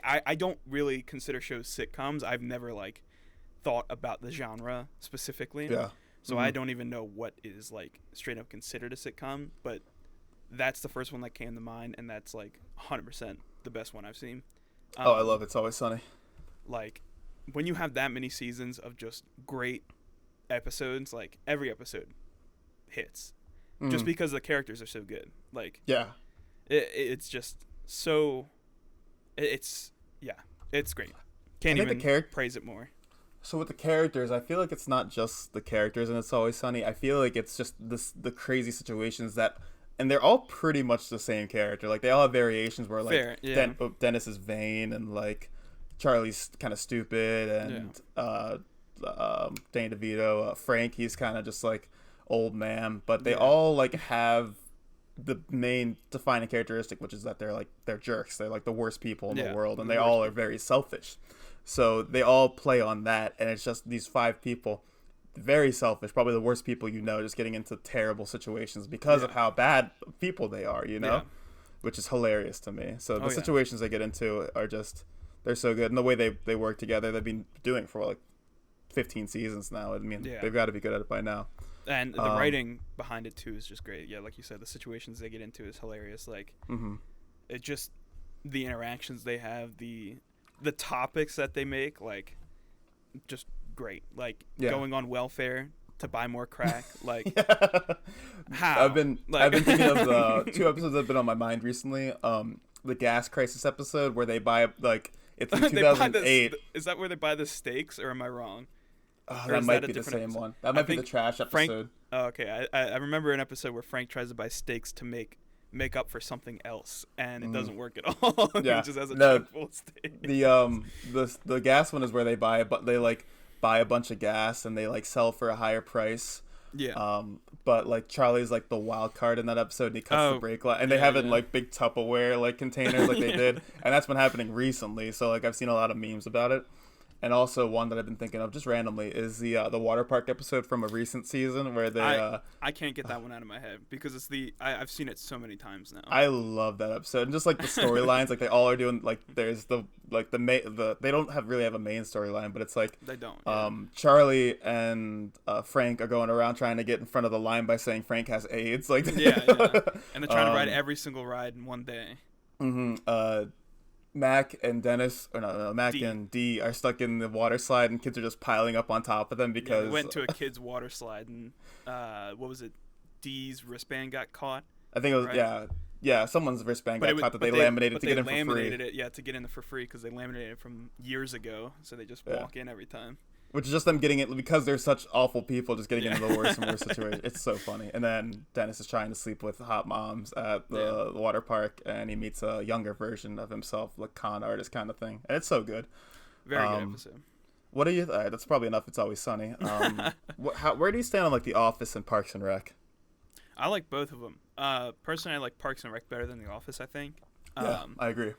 I don't really consider shows sitcoms. I've never like thought about the genre specifically. Yeah. So I don't even know what is like straight up considered a sitcom, but that's the first one that came to mind, and that's like 100% the best one I've seen. Oh, I love It's Always Sunny. Like when you have that many seasons of just great episodes, like every episode hits, just because the characters are so good. Like Yeah. it's just so it's yeah, it's great. Can't I think even praise it more. So with the characters, I feel like it's not just the characters and It's Always Sunny. I feel like it's just the crazy situations that, and they're all pretty much the same character. Like they all have variations where like Fair, yeah. Dennis is vain and like Charlie's kind of stupid and Danny DeVito, Frank, he's kind of just like old man. But they all like have the main defining characteristic, which is that they're jerks. They're like the worst people in the world, and they all are very selfish. So they all play on that, and it's just these 5 people, very selfish, probably the worst people you know, just getting into terrible situations because of how bad people they are, you know, which is hilarious to me. So the situations they get into are just, they're so good, and the way they work together, they've been doing for like 15 seasons now. I mean, they've got to be good at it by now. And the writing behind it too is just great. Yeah, like you said, the situations they get into is hilarious. Like, it just, the interactions they have, the topics that they make, like, just great. Like going on welfare to buy more crack. Like, how? I've been thinking of the 2 episodes that have been on my mind recently. The gas crisis episode where they buy like it's in 2008. Is that where they buy the steaks, or am I wrong? That might be the same episode? One. That might be the trash episode. Frank, okay, I remember an episode where Frank tries to buy steaks to make up for something else, and it doesn't work at all. Yeah, It just has a truck full of steaks. The gas one is where they buy a bunch of gas and they like sell for a higher price. Yeah. But like Charlie's like the wild card in that episode, and he cuts the brake light, and they have it in like big Tupperware like containers like they did, and that's been happening recently. So like I've seen a lot of memes about it. And also one that I've been thinking of just randomly is the water park episode from a recent season where they I can't get that one out of my head because it's I've seen it so many times now. I love that episode, and just like the storylines, like they all are doing like there's the they don't really have a main storyline, but it's like they don't. Charlie and Frank are going around trying to get in front of the line by saying Frank has AIDS, like and they're trying to ride every single ride in one day. Mac and Dennis, or no, Mac and Dee are stuck in the water slide, and kids are just piling up on top of them because we went to a kid's water slide, and what was it? Dee's wristband got caught. I think it was yeah. Someone's wristband got caught that they laminated to get in for free. They laminated it, to get in for free because they laminated it from years ago, so they just walk in every time. Which is just them getting it because they're such awful people, just getting into the worst and worst situation. It's so funny. And then Dennis is trying to sleep with hot moms at the water park, and he meets a younger version of himself, like con artist kind of thing. And it's so good. Very good episode. What do you? That's probably enough. It's Always Sunny. Where do you stand on like The Office and Parks and Rec? I like both of them. Personally, I like Parks and Rec better than The Office, I think. I agree.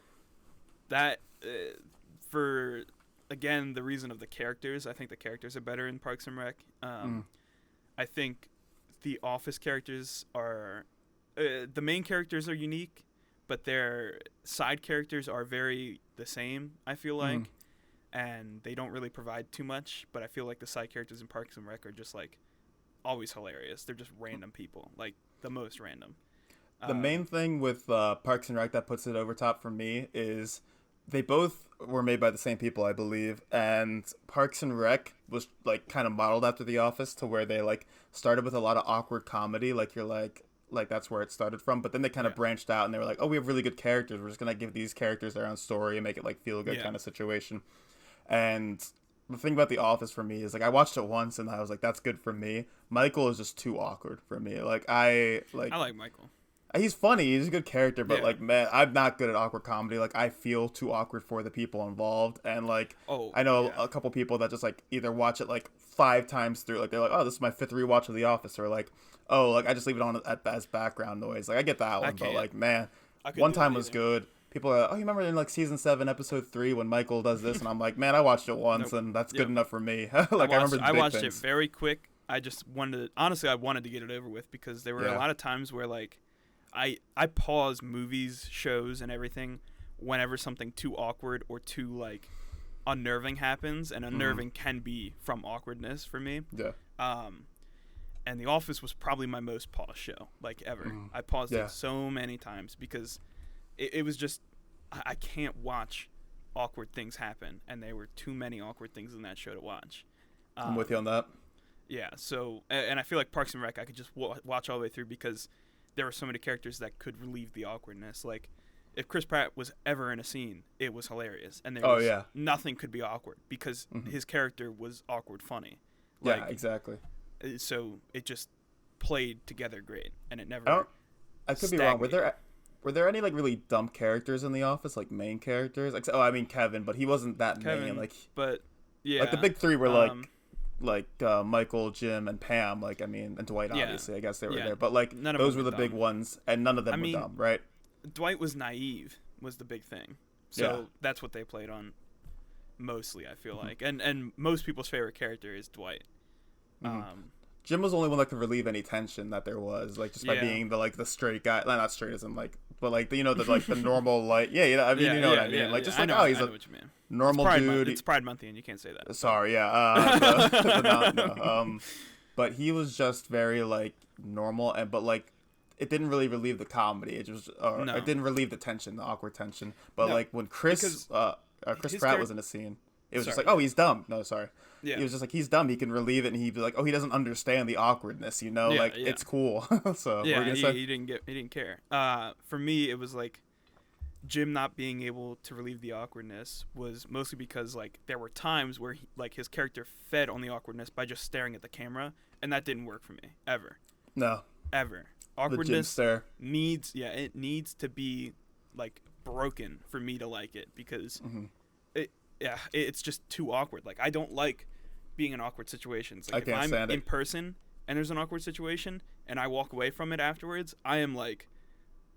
That for. Again, the reason of the characters, I think the characters are better in Parks and Rec. I think the Office characters are the main characters are unique, but their side characters are very the same, I feel like, and they don't really provide too much, but I feel like the side characters in Parks and Rec are just like always hilarious. They're just random people, like the most random. The main thing with Parks and Rec that puts it over top for me is they both were made by the same people, I believe, and Parks and Rec was like kind of modeled after The Office, to where they like started with a lot of awkward comedy, like you're like that's where it started from, but then they kind of branched out and they were like, oh, we have really good characters, we're just gonna give these characters their own story and make it like feel good kind of situation. And the thing about The Office for me is like I watched it once and I was like, that's good for me. Michael is just too awkward for me. I like Michael. He's funny. He's a good character, but like, man, I'm not good at awkward comedy. Like, I feel too awkward for the people involved, and like, I know a couple people that just like either watch it like 5 times through. Like, they're like, oh, this is my 5th rewatch of The Office, or like, oh, like I just leave it on as background noise. Like, I get that one, but like, man, one time was good. people are, oh, you remember in like season 7, episode 3 when Michael does this, and I'm like, man, I watched it once, and that's good enough for me. Like I remember the I big watched things. it very quick. I just wanted honestly, I wanted to get it over with because there were a lot of times where like I pause movies, shows, and everything whenever something too awkward or too like unnerving happens, and unnerving can be from awkwardness for me. Yeah. And The Office was probably my most paused show like ever. I paused it so many times because it was just I can't watch awkward things happen, and there were too many awkward things in that show to watch. I'm with you on that. Yeah, so and I feel like Parks and Rec I could just watch all the way through because there were so many characters that could relieve the awkwardness. Like if Chris Pratt was ever in a scene, it was hilarious, and there was nothing could be awkward because his character was awkward funny. Like, yeah, exactly. So it just played together great, and it never. I could be wrong. Were there any like really dumb characters in The Office, like main characters? Like, I mean Kevin, but he wasn't that main. Like, but yeah, like the big three were like Michael, Jim, and Pam. Like, I mean, and Dwight. Obviously, I guess they were there. But like, those were the big ones, and none of them were dumb, right? Dwight was naive, was the big thing. So that's what they played on mostly. I feel like, and most people's favorite character is Dwight. Jim was the only one that could relieve any tension that there was, like just by being the straight guy, not straight as in like, but like the the normal like I mean you know what I mean, like just like he's a normal dude. It's Pride Month and you can't say that. Sorry, but he was just very like normal, and but like it didn't really relieve the comedy. It just it didn't relieve the tension, the awkward tension. But like when Chris Pratt was in a scene. It was just like, oh, he's dumb. No, sorry. Yeah. He was just like, he's dumb. He can relieve it, and he'd be like, oh, he doesn't understand the awkwardness, like it's cool. So he didn't care. For me, it was like Jim not being able to relieve the awkwardness was mostly because like there were times where his character fed on the awkwardness by just staring at the camera, and that didn't work for me ever. No. Ever. Awkwardness needs to be like broken for me to like it because. Yeah, it's just too awkward. Like, I don't like being in awkward situations. Like, if I'm in person and there's an awkward situation and I walk away from it afterwards, I am like,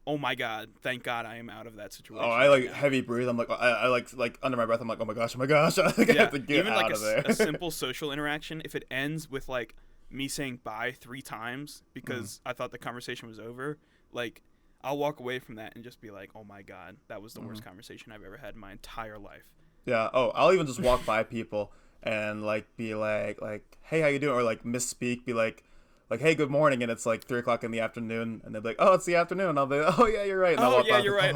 oh my God, thank God I am out of that situation. Oh, I like heavy breathe. I'm like, I like under my breath, I'm like, oh my gosh. I have to get out of there. Even like a simple social interaction, if it ends with like me saying bye 3 times because I thought the conversation was over, like, I'll walk away from that and just be like, oh my God, that was the worst conversation I've ever had in my entire life. Yeah. Oh, I'll even just walk by people and like be like, hey, how you doing? Or like misspeak, be like, hey, good morning, and it's like 3:00 in the afternoon, and they're like, oh, it's the afternoon. And I'll be like, oh yeah, you're right. And oh yeah, you're right.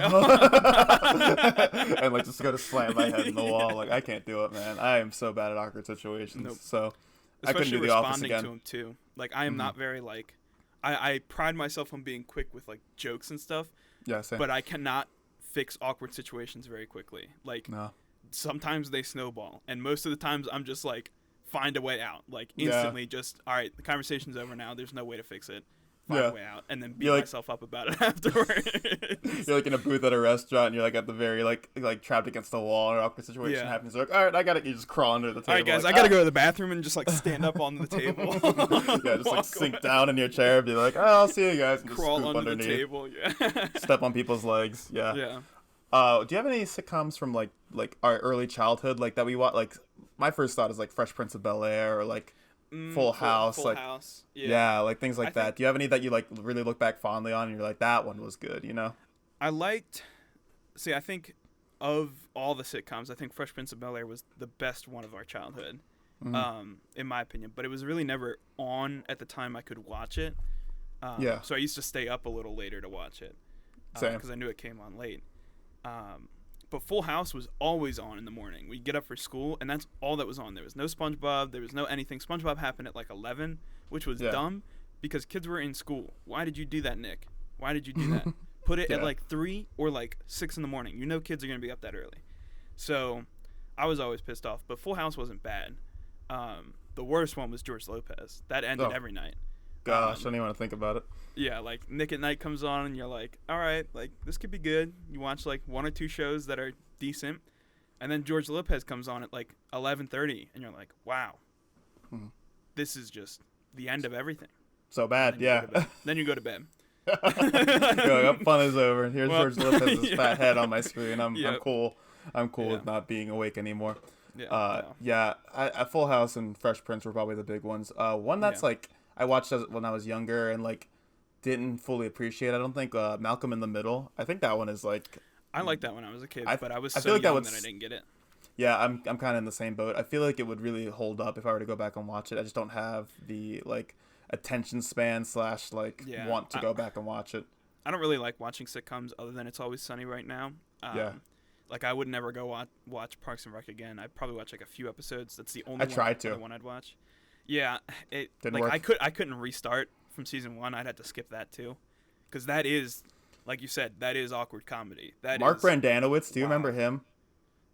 And like just go to slam my head in the wall. Like I can't do it, man. I am so bad at awkward situations. Nope. So especially I couldn't do The Office again. To him too. Like I am not very like, I pride myself on being quick with like jokes and stuff. Yeah, same. But I cannot fix awkward situations very quickly. Like. No. Sometimes they snowball, and most of the times I'm just like find a way out, like instantly just all right, the conversation's over now, there's no way to fix it, find a way out, and then beat myself up about it afterwards. You're like in a booth at a restaurant and you're like at the very like trapped against the wall, and an awkward situation happens, you're like, all right, I got it, you just crawl under the table, all right guys, like, I gotta go to the bathroom, and just like stand up on the table. Just like sink down in your chair and be like, oh, I'll see you guys, and crawl just scoop under underneath. the table. Step on people's legs. Do you have any sitcoms from like our early childhood like that we watch? Like my first thought is like Fresh Prince of Bel-Air or like Full House, Full like House. Like things like that. Do you have any that you like really look back fondly on and you're like, that one was good, I think of all the sitcoms, I think Fresh Prince of Bel-Air was the best one of our childhood, in my opinion. But it was really never on at the time I could watch it. So I used to stay up a little later to watch it because I knew it came on late. But Full House was always on in the morning. We'd get up for school, and that's all that was on. There was no SpongeBob. There was no anything. SpongeBob happened at like 11, which was dumb because kids were in school. Why did you do that, Nick? Why did you do that? Put it at like 3 or like 6 in the morning. You know kids are going to be up that early. So I was always pissed off. But Full House wasn't bad. The worst one was George Lopez. That ended every night. Gosh, I don't even want to think about it. Yeah, like Nick at Night comes on and you're like, all right, like this could be good. You watch like 1 or 2 shows that are decent, and then George Lopez comes on at like 11:30, and you're like, wow, this is just the end of everything. So bad, Then you go to bed. You're like, fun is over. Here's Well, George Lopez's yeah. fat head on my screen. I'm Yep. cool. I'm cool Yeah. with not being awake anymore. Yeah. No. Yeah. Full House and Fresh Prince were probably the big ones. One that's Yeah. like I watched when I was younger and like didn't fully appreciate. I don't think Malcolm in the Middle. I think that one is like. I liked that when I was a kid, but I was I so feel like young that I didn't get it. Yeah, I'm kind of in the same boat. I feel like it would really hold up if I were to go back and watch it. I just don't have the like attention span / like want to go back and watch it. I don't really like watching sitcoms other than It's Always Sunny right now. Yeah. Like I would never go watch Parks and Rec again. I'd probably watch like a few episodes. That's the only one I'd watch. Yeah, it Didn't like work. I couldn't restart from season 1. I'd have to skip that too, because that is, like you said, that is awkward comedy. That Mark is, Brandanowitz, do you wow. remember him?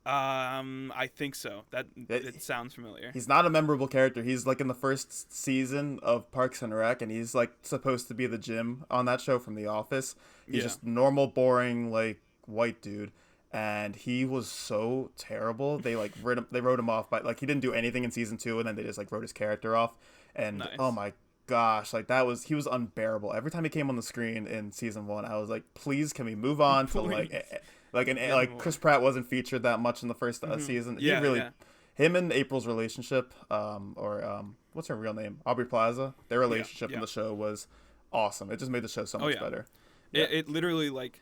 I think so. It sounds familiar. He's not a memorable character. He's like in the first season of Parks and Rec, and he's like supposed to be the Jim on that show from The Office. He's just normal, boring, like white dude, and he was so terrible. They like wrote him off by like he didn't do anything in season 2, and then they just like wrote his character off. And Nice. oh my gosh, like he was unbearable. Every time he came on the screen in season 1, I was like, please, can we move on to like Chris Pratt wasn't featured that much in the first season. Yeah, he really, yeah. him and April's relationship, what's her real name? Aubrey Plaza. Their relationship in the show was awesome. It just made the show so much better. It literally like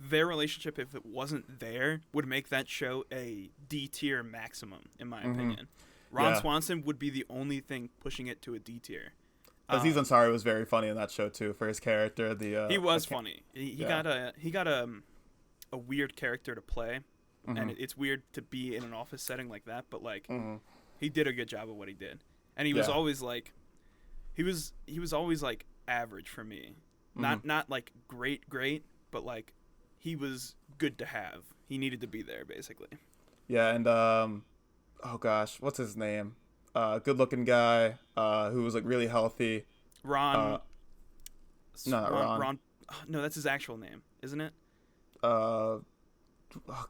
their relationship, if it wasn't there, would make that show a D tier maximum, in my opinion. Ron Swanson would be the only thing pushing it to a D tier. Aziz Ansari was very funny in that show too for his character. He was funny. He got a weird character to play, and it's weird to be in an office setting like that. But like, he did a good job of what he did, and he was always like, he was always like average for me, not like great, but like he was good to have. He needed to be there basically. Yeah, and oh gosh, what's his name? Good looking guy who was like really healthy. Ron. Ron. No, that's his actual name, isn't it? Oh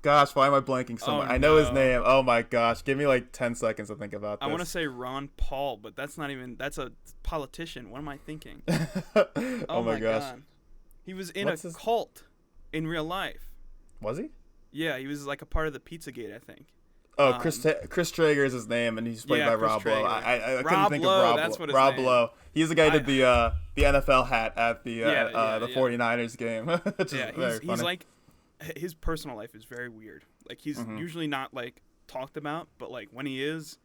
gosh, why am I blanking so much? I know his name. Oh my gosh, give me like 10 seconds to think about this. I want to say Ron Paul, but that's a politician. What am I thinking? Oh my gosh. God. He was in cult in real life. Was he? Yeah, he was like a part of the Pizzagate, I think. Oh, Chris Traeger is his name, and he's played by Rob Lowe. I couldn't think of Rob. That's what his Rob name. Lowe. He's the guy who did the NFL hat at the 49ers game. Which is very funny. He's like, his personal life is very weird. Like he's usually not like talked about, but like when he is,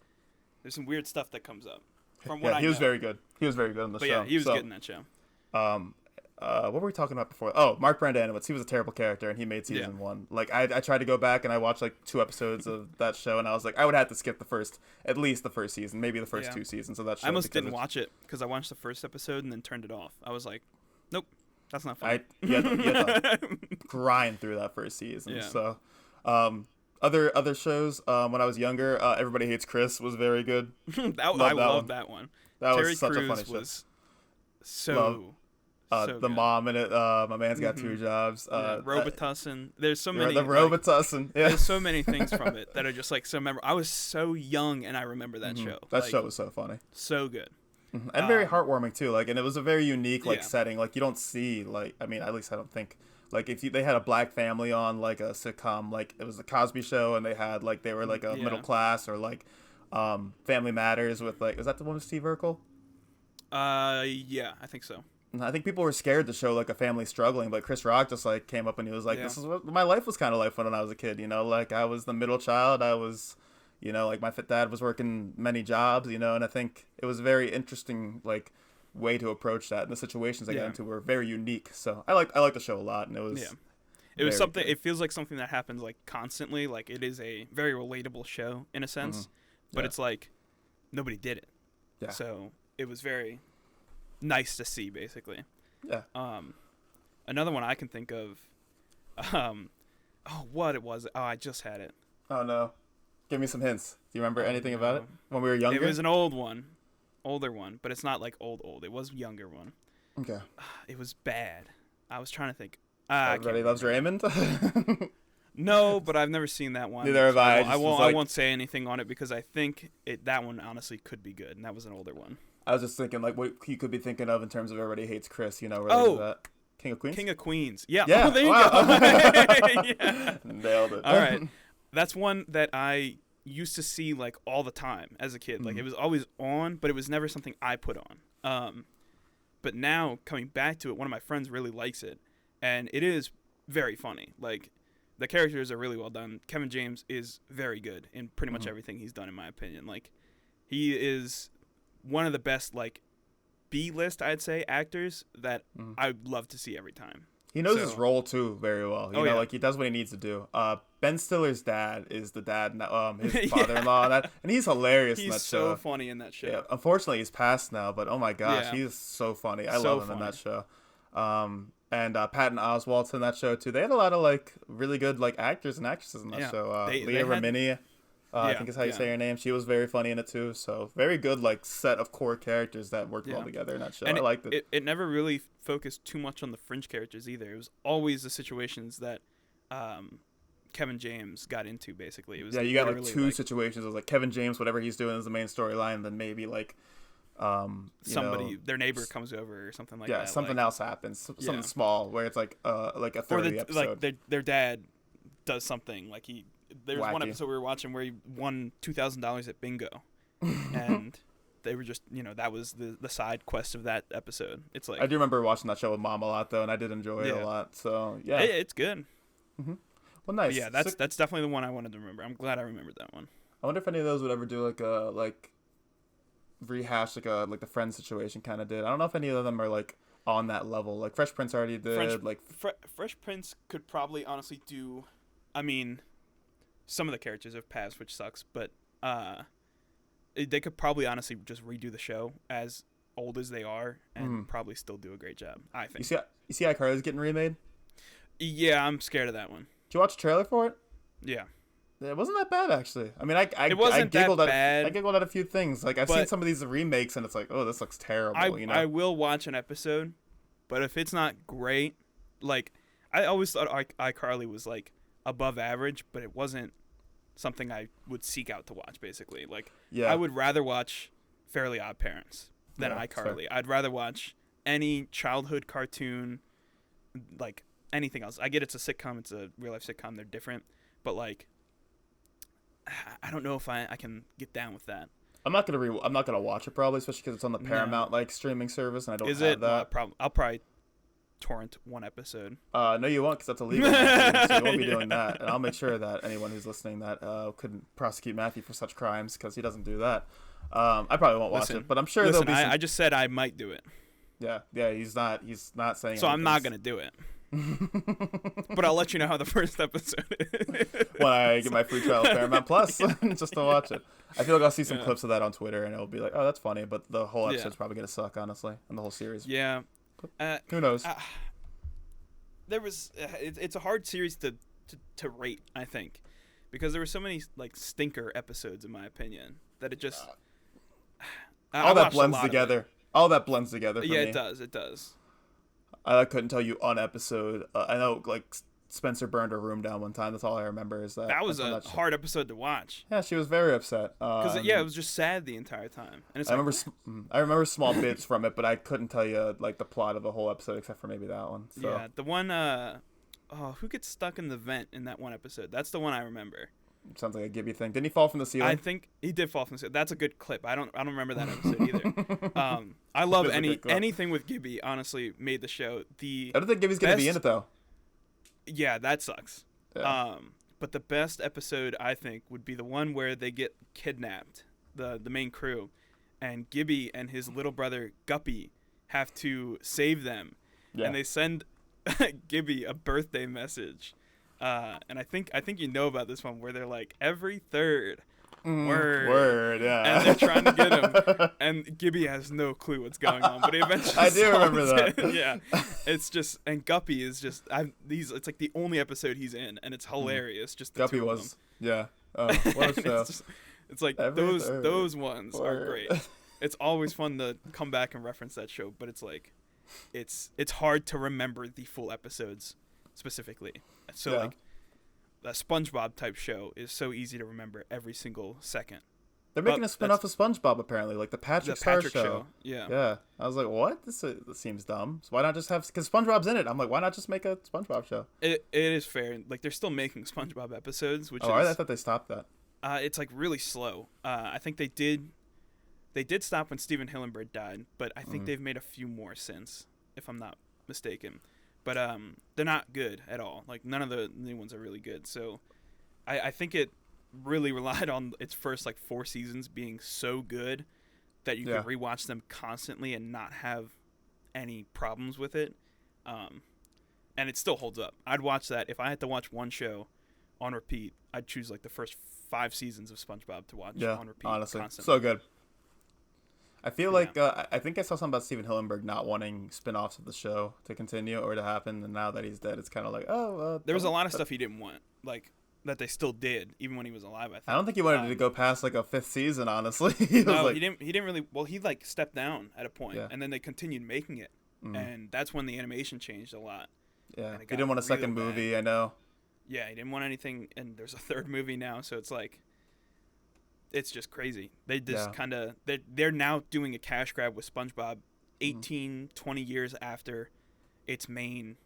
there's some weird stuff that comes up. From what I know. He was very good. He was very good on the show. Yeah, he was good in that show. What were we talking about before? Oh, Mark Brandanowitz. He was a terrible character, and he made season 1. Like, I tried to go back, and I watched, like, 2 episodes of that show, and I was like, I would have to skip at least the first season, maybe the first 2 seasons of that show. I almost didn't watch it, because I watched the first episode and then turned it off. I was like, nope, that's not fun. You had to grind through that first season. Yeah. So, other shows, when I was younger, Everybody Hates Chris was very good. I loved that one. That Terry was such Crews a funny show. Was so the good. mom in it. My man's got 2 jobs. Robitussin. There's so many. The Robitussin. Yeah. There's so many things from it that are just like so memorable. I was so young and I remember that show. That show was so funny. So good. And very heartwarming too. Like, and it was a very unique setting. Like, you don't see at least I don't think. Like, if they had a black family on like a sitcom, like it was the Cosby Show, and they had like they were like a middle class, or like Family Matters with like, is that the one with Steve Urkel? Yeah, I think so. I think people were scared to show like a family struggling, but Chris Rock just like came up and he was like, "This is what my life was kind of like when I was a kid." Like I was the middle child. I was, like my dad was working many jobs. And I think it was a very interesting like way to approach that. And the situations I got into were very unique. So I like the show a lot, and it was. Yeah. It was something. Good. It feels like something that happens like constantly. Like it is a very relatable show in a sense, but it's like nobody did it. Yeah. So it was very nice to see, basically. Yeah. Another one I can think of. What it was? Oh, I just had it. Oh no! Give me some hints. Do you remember anything about it when we were younger? It was an older one, but it's not like old. It was a younger one. Okay. It was bad. I was trying to think. Everybody Loves Raymond. No, but I've never seen that one. Neither have I. I won't say anything on it because I think that one honestly could be good, and that was an older one. I was just thinking like what you could be thinking of in terms of Everybody Hates Chris. Related to that. King of Queens? King of Queens. Yeah. Yeah. Oh, there you Wow. go. Yeah. Nailed it. All right. That's one that I used to see like all the time as a kid. Like Mhm. it was always on, but it was never something I put on. But now coming back to it, one of my friends really likes it, and it is very funny. Like the characters are really well done. Kevin James is very good in pretty much everything he's done, in my opinion. Like he is one of the best like B-list, I'd say, actors that I'd love to see every time. He knows his role too very well. You know, like he does what he needs to do. Ben Stiller's dad is the dad, his father-in-law, and he's hilarious in that show. He's so funny in that show. Yeah, unfortunately, he's passed now, but oh my gosh, he's so funny. I love him in that show. And Patton Oswalt's in that show too. They had a lot of like really good like actors and actresses in that show. Leah Remini, I think is how you say her name. She was very funny in it too. So very good like set of core characters that worked well together in that show. And I liked it. It never really focused too much on the fringe characters either. It was always the situations that Kevin James got into. Basically, it was you got like two situations. It was like Kevin James, whatever he's doing is the main storyline. Then maybe like somebody, their neighbor comes over or something like that. Yeah, something else happens. Something small where it's like a third of the episode. Like their dad does something like There was one episode we were watching where he won $2,000 at bingo, and they were just that was the side quest of that episode. It's like I do remember watching that show with Mom a lot though, and I did enjoy it a lot. So yeah, it's good. Mm-hmm. Well, nice. But yeah, that's definitely the one I wanted to remember. I'm glad I remembered that one. I wonder if any of those would ever do like a rehash like the Friends situation kind of did. I don't know if any of them are like on that level. Like Fresh Prince already did. Fresh Prince could probably honestly do. I mean, some of the characters have passed, which sucks, but they could probably honestly just redo the show as old as they are and probably still do a great job, I think. You see iCarly's getting remade? Yeah, I'm scared of that one. Did you watch the trailer for it? Yeah. It wasn't that bad, actually. I mean, it wasn't that bad. I giggled at a few things. Like, I've seen some of these remakes, and it's like, oh, this looks terrible, I will watch an episode, but if it's not great, like, I always thought iCarly was, like, above average, but it wasn't something I would seek out to watch, basically. Like, I would rather watch Fairly Odd Parents than iCarly. I'd rather watch any childhood cartoon, like, anything else. I get it's a sitcom, it's a real-life sitcom, they're different, but, like, I don't know if I can get down with that. I'm not gonna watch it probably, especially because it's on the Paramount like streaming service, and I don't have that. I'll probably torrent one episode. No, you won't, because that's illegal. So you won't be doing that, and I'll make sure that anyone who's listening that couldn't prosecute Matthew for such crimes, because he doesn't do that. I probably won't watch it, but I'm sure there'll be. I just said I might do it. Yeah. He's not saying. So I'm not gonna do it. But I'll let you know how the first episode is. When I get my free trial of Paramount Plus, just to watch it. I feel like I'll see some clips of that on Twitter, and it'll be like, oh, that's funny, but the whole episode's probably going to suck, honestly, and the whole series. Yeah. Who knows? It's a hard series to rate, I think, because there were so many like stinker episodes, in my opinion, that it just... all that blends together. All that blends together for me. Yeah, it does. I couldn't tell you on episode. I know, like, Spencer burned her room down one time. That's all I remember is that. That was a hard episode to watch. Yeah, she was very upset. Because, it was just sad the entire time. And it's I remember small bits from it, but I couldn't tell you, like, the plot of the whole episode except for maybe that one. So. Yeah, the one, who gets stuck in the vent in that one episode? That's the one I remember. Sounds like a Gibby thing. Didn't he fall from the ceiling? I think he did fall from the ceiling. That's a good clip. I don't remember that episode either. I love anything with Gibby. Honestly, made the show. I don't think Gibby's gonna be in it though. Yeah, that sucks. Yeah. But the best episode I think would be the one where they get kidnapped, the main crew, and Gibby and his little brother Guppy have to save them, and they send Gibby a birthday message. And I think you know about this one where they're like every third word, yeah, and they're trying to get him, and Gibby has no clue what's going on, but he eventually I do remember that. Yeah, it's just, and Guppy is just it's like the only episode he's in, and it's hilarious. Just the Guppy two was of them. Yeah. Oh, what a show. It's like those ones are great. It's always fun to come back and reference that show, but it's like it's hard to remember the full episodes specifically. So like a SpongeBob type show is so easy to remember every single second. They're making a spin-off of SpongeBob, apparently, like the Patrick Star Show. Yeah. Yeah. I was like, what? This seems dumb. So why not just have... Because SpongeBob's in it. I'm like, why not just make a SpongeBob show? It is fair. Like, they're still making SpongeBob episodes, which is... I thought they stopped that. It's, like, really slow. I think they did stop when Steven Hillenburg died, but I think they've made a few more since, if I'm not mistaken. But they're not good at all. Like, none of the new ones are really good. So I think it really relied on its first, like, 4 seasons being so good that you could rewatch them constantly and not have any problems with it. And it still holds up. I'd watch that. If I had to watch one show on repeat, I'd choose, like, the first 5 seasons of SpongeBob to watch on repeat honestly. constantly. So good. I feel like I think I saw something about Steven Hillenburg not wanting spin-offs of the show to continue or to happen, and now that he's dead, it's kind of like, there was a lot of stuff he didn't want, like, that they still did even when he was alive. I think. I don't think he wanted to go past like a 5th season. Honestly, he didn't. He didn't really. Well, he like stepped down at a point, and then they continued making it, and that's when the animation changed a lot. Yeah, he didn't want a second movie. I know. Yeah, he didn't want anything, and there's a 3rd movie now, so it's like, it's just crazy. They just kind of they're now doing a cash grab with SpongeBob 18, 20 years after its main,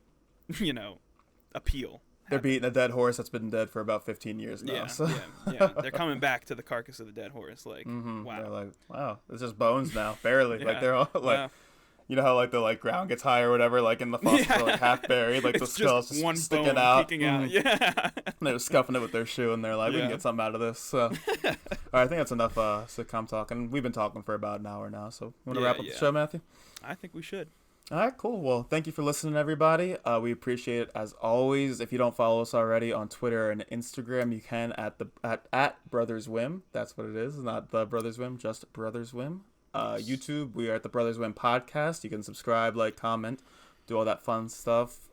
appeal. They're beating a dead horse that's been dead for about 15 years now. Yeah. They're coming back to the carcass of the dead horse. Like, wow. They're like, wow, it's just bones now, barely. Like, they're all like, you know how like the like ground gets high or whatever, like in the fossils are like half buried, like the skull's just one sticking bone out. Peeking out. Yeah. And they were scuffing it with their shoe, and they're like, we can get something out of this. So, all right, I think that's enough sitcom talk, and we've been talking for about an hour now. So, you want to wrap up the show, Matthew? I think we should. All right, cool. Well, thank you for listening, everybody. We appreciate it as always. If you don't follow us already on Twitter and Instagram, you can at Brothers Whim. That's what it is. Not the Brothers Whim, just Brothers Whim. YouTube, we are at the Brothers Whim podcast. You can subscribe, like, comment, do all that fun stuff.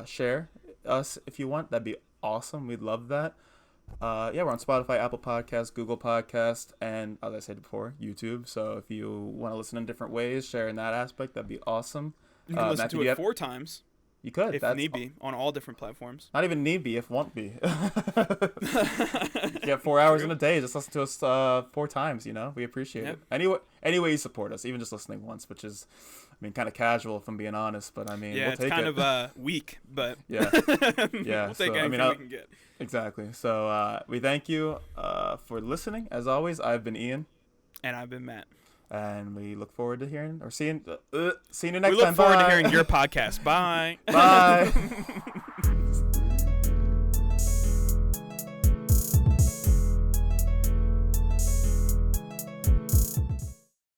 Share us if you want. That'd be awesome. We'd love that. We're on Spotify, Apple Podcasts, Google Podcasts, and as I said before, YouTube. So if you want to listen in different ways, share in that aspect, that'd be awesome. You can listen to it 4 times. You could. If need be, on all different platforms. Not even need be, if want be. You have 4 hours in a day. Just listen to us 4 times, We appreciate it. Anyway you support us, even just listening once, which is, kind of casual, if I'm being honest. But, we'll take it. Yeah, it's kind of weak, but yeah. We'll take anything we can get. Exactly. So we thank you for listening. As always, I've been Ian. And I've been Matt. And we look forward to hearing or seeing you next time. We look forward to hearing your podcast. Bye. Bye.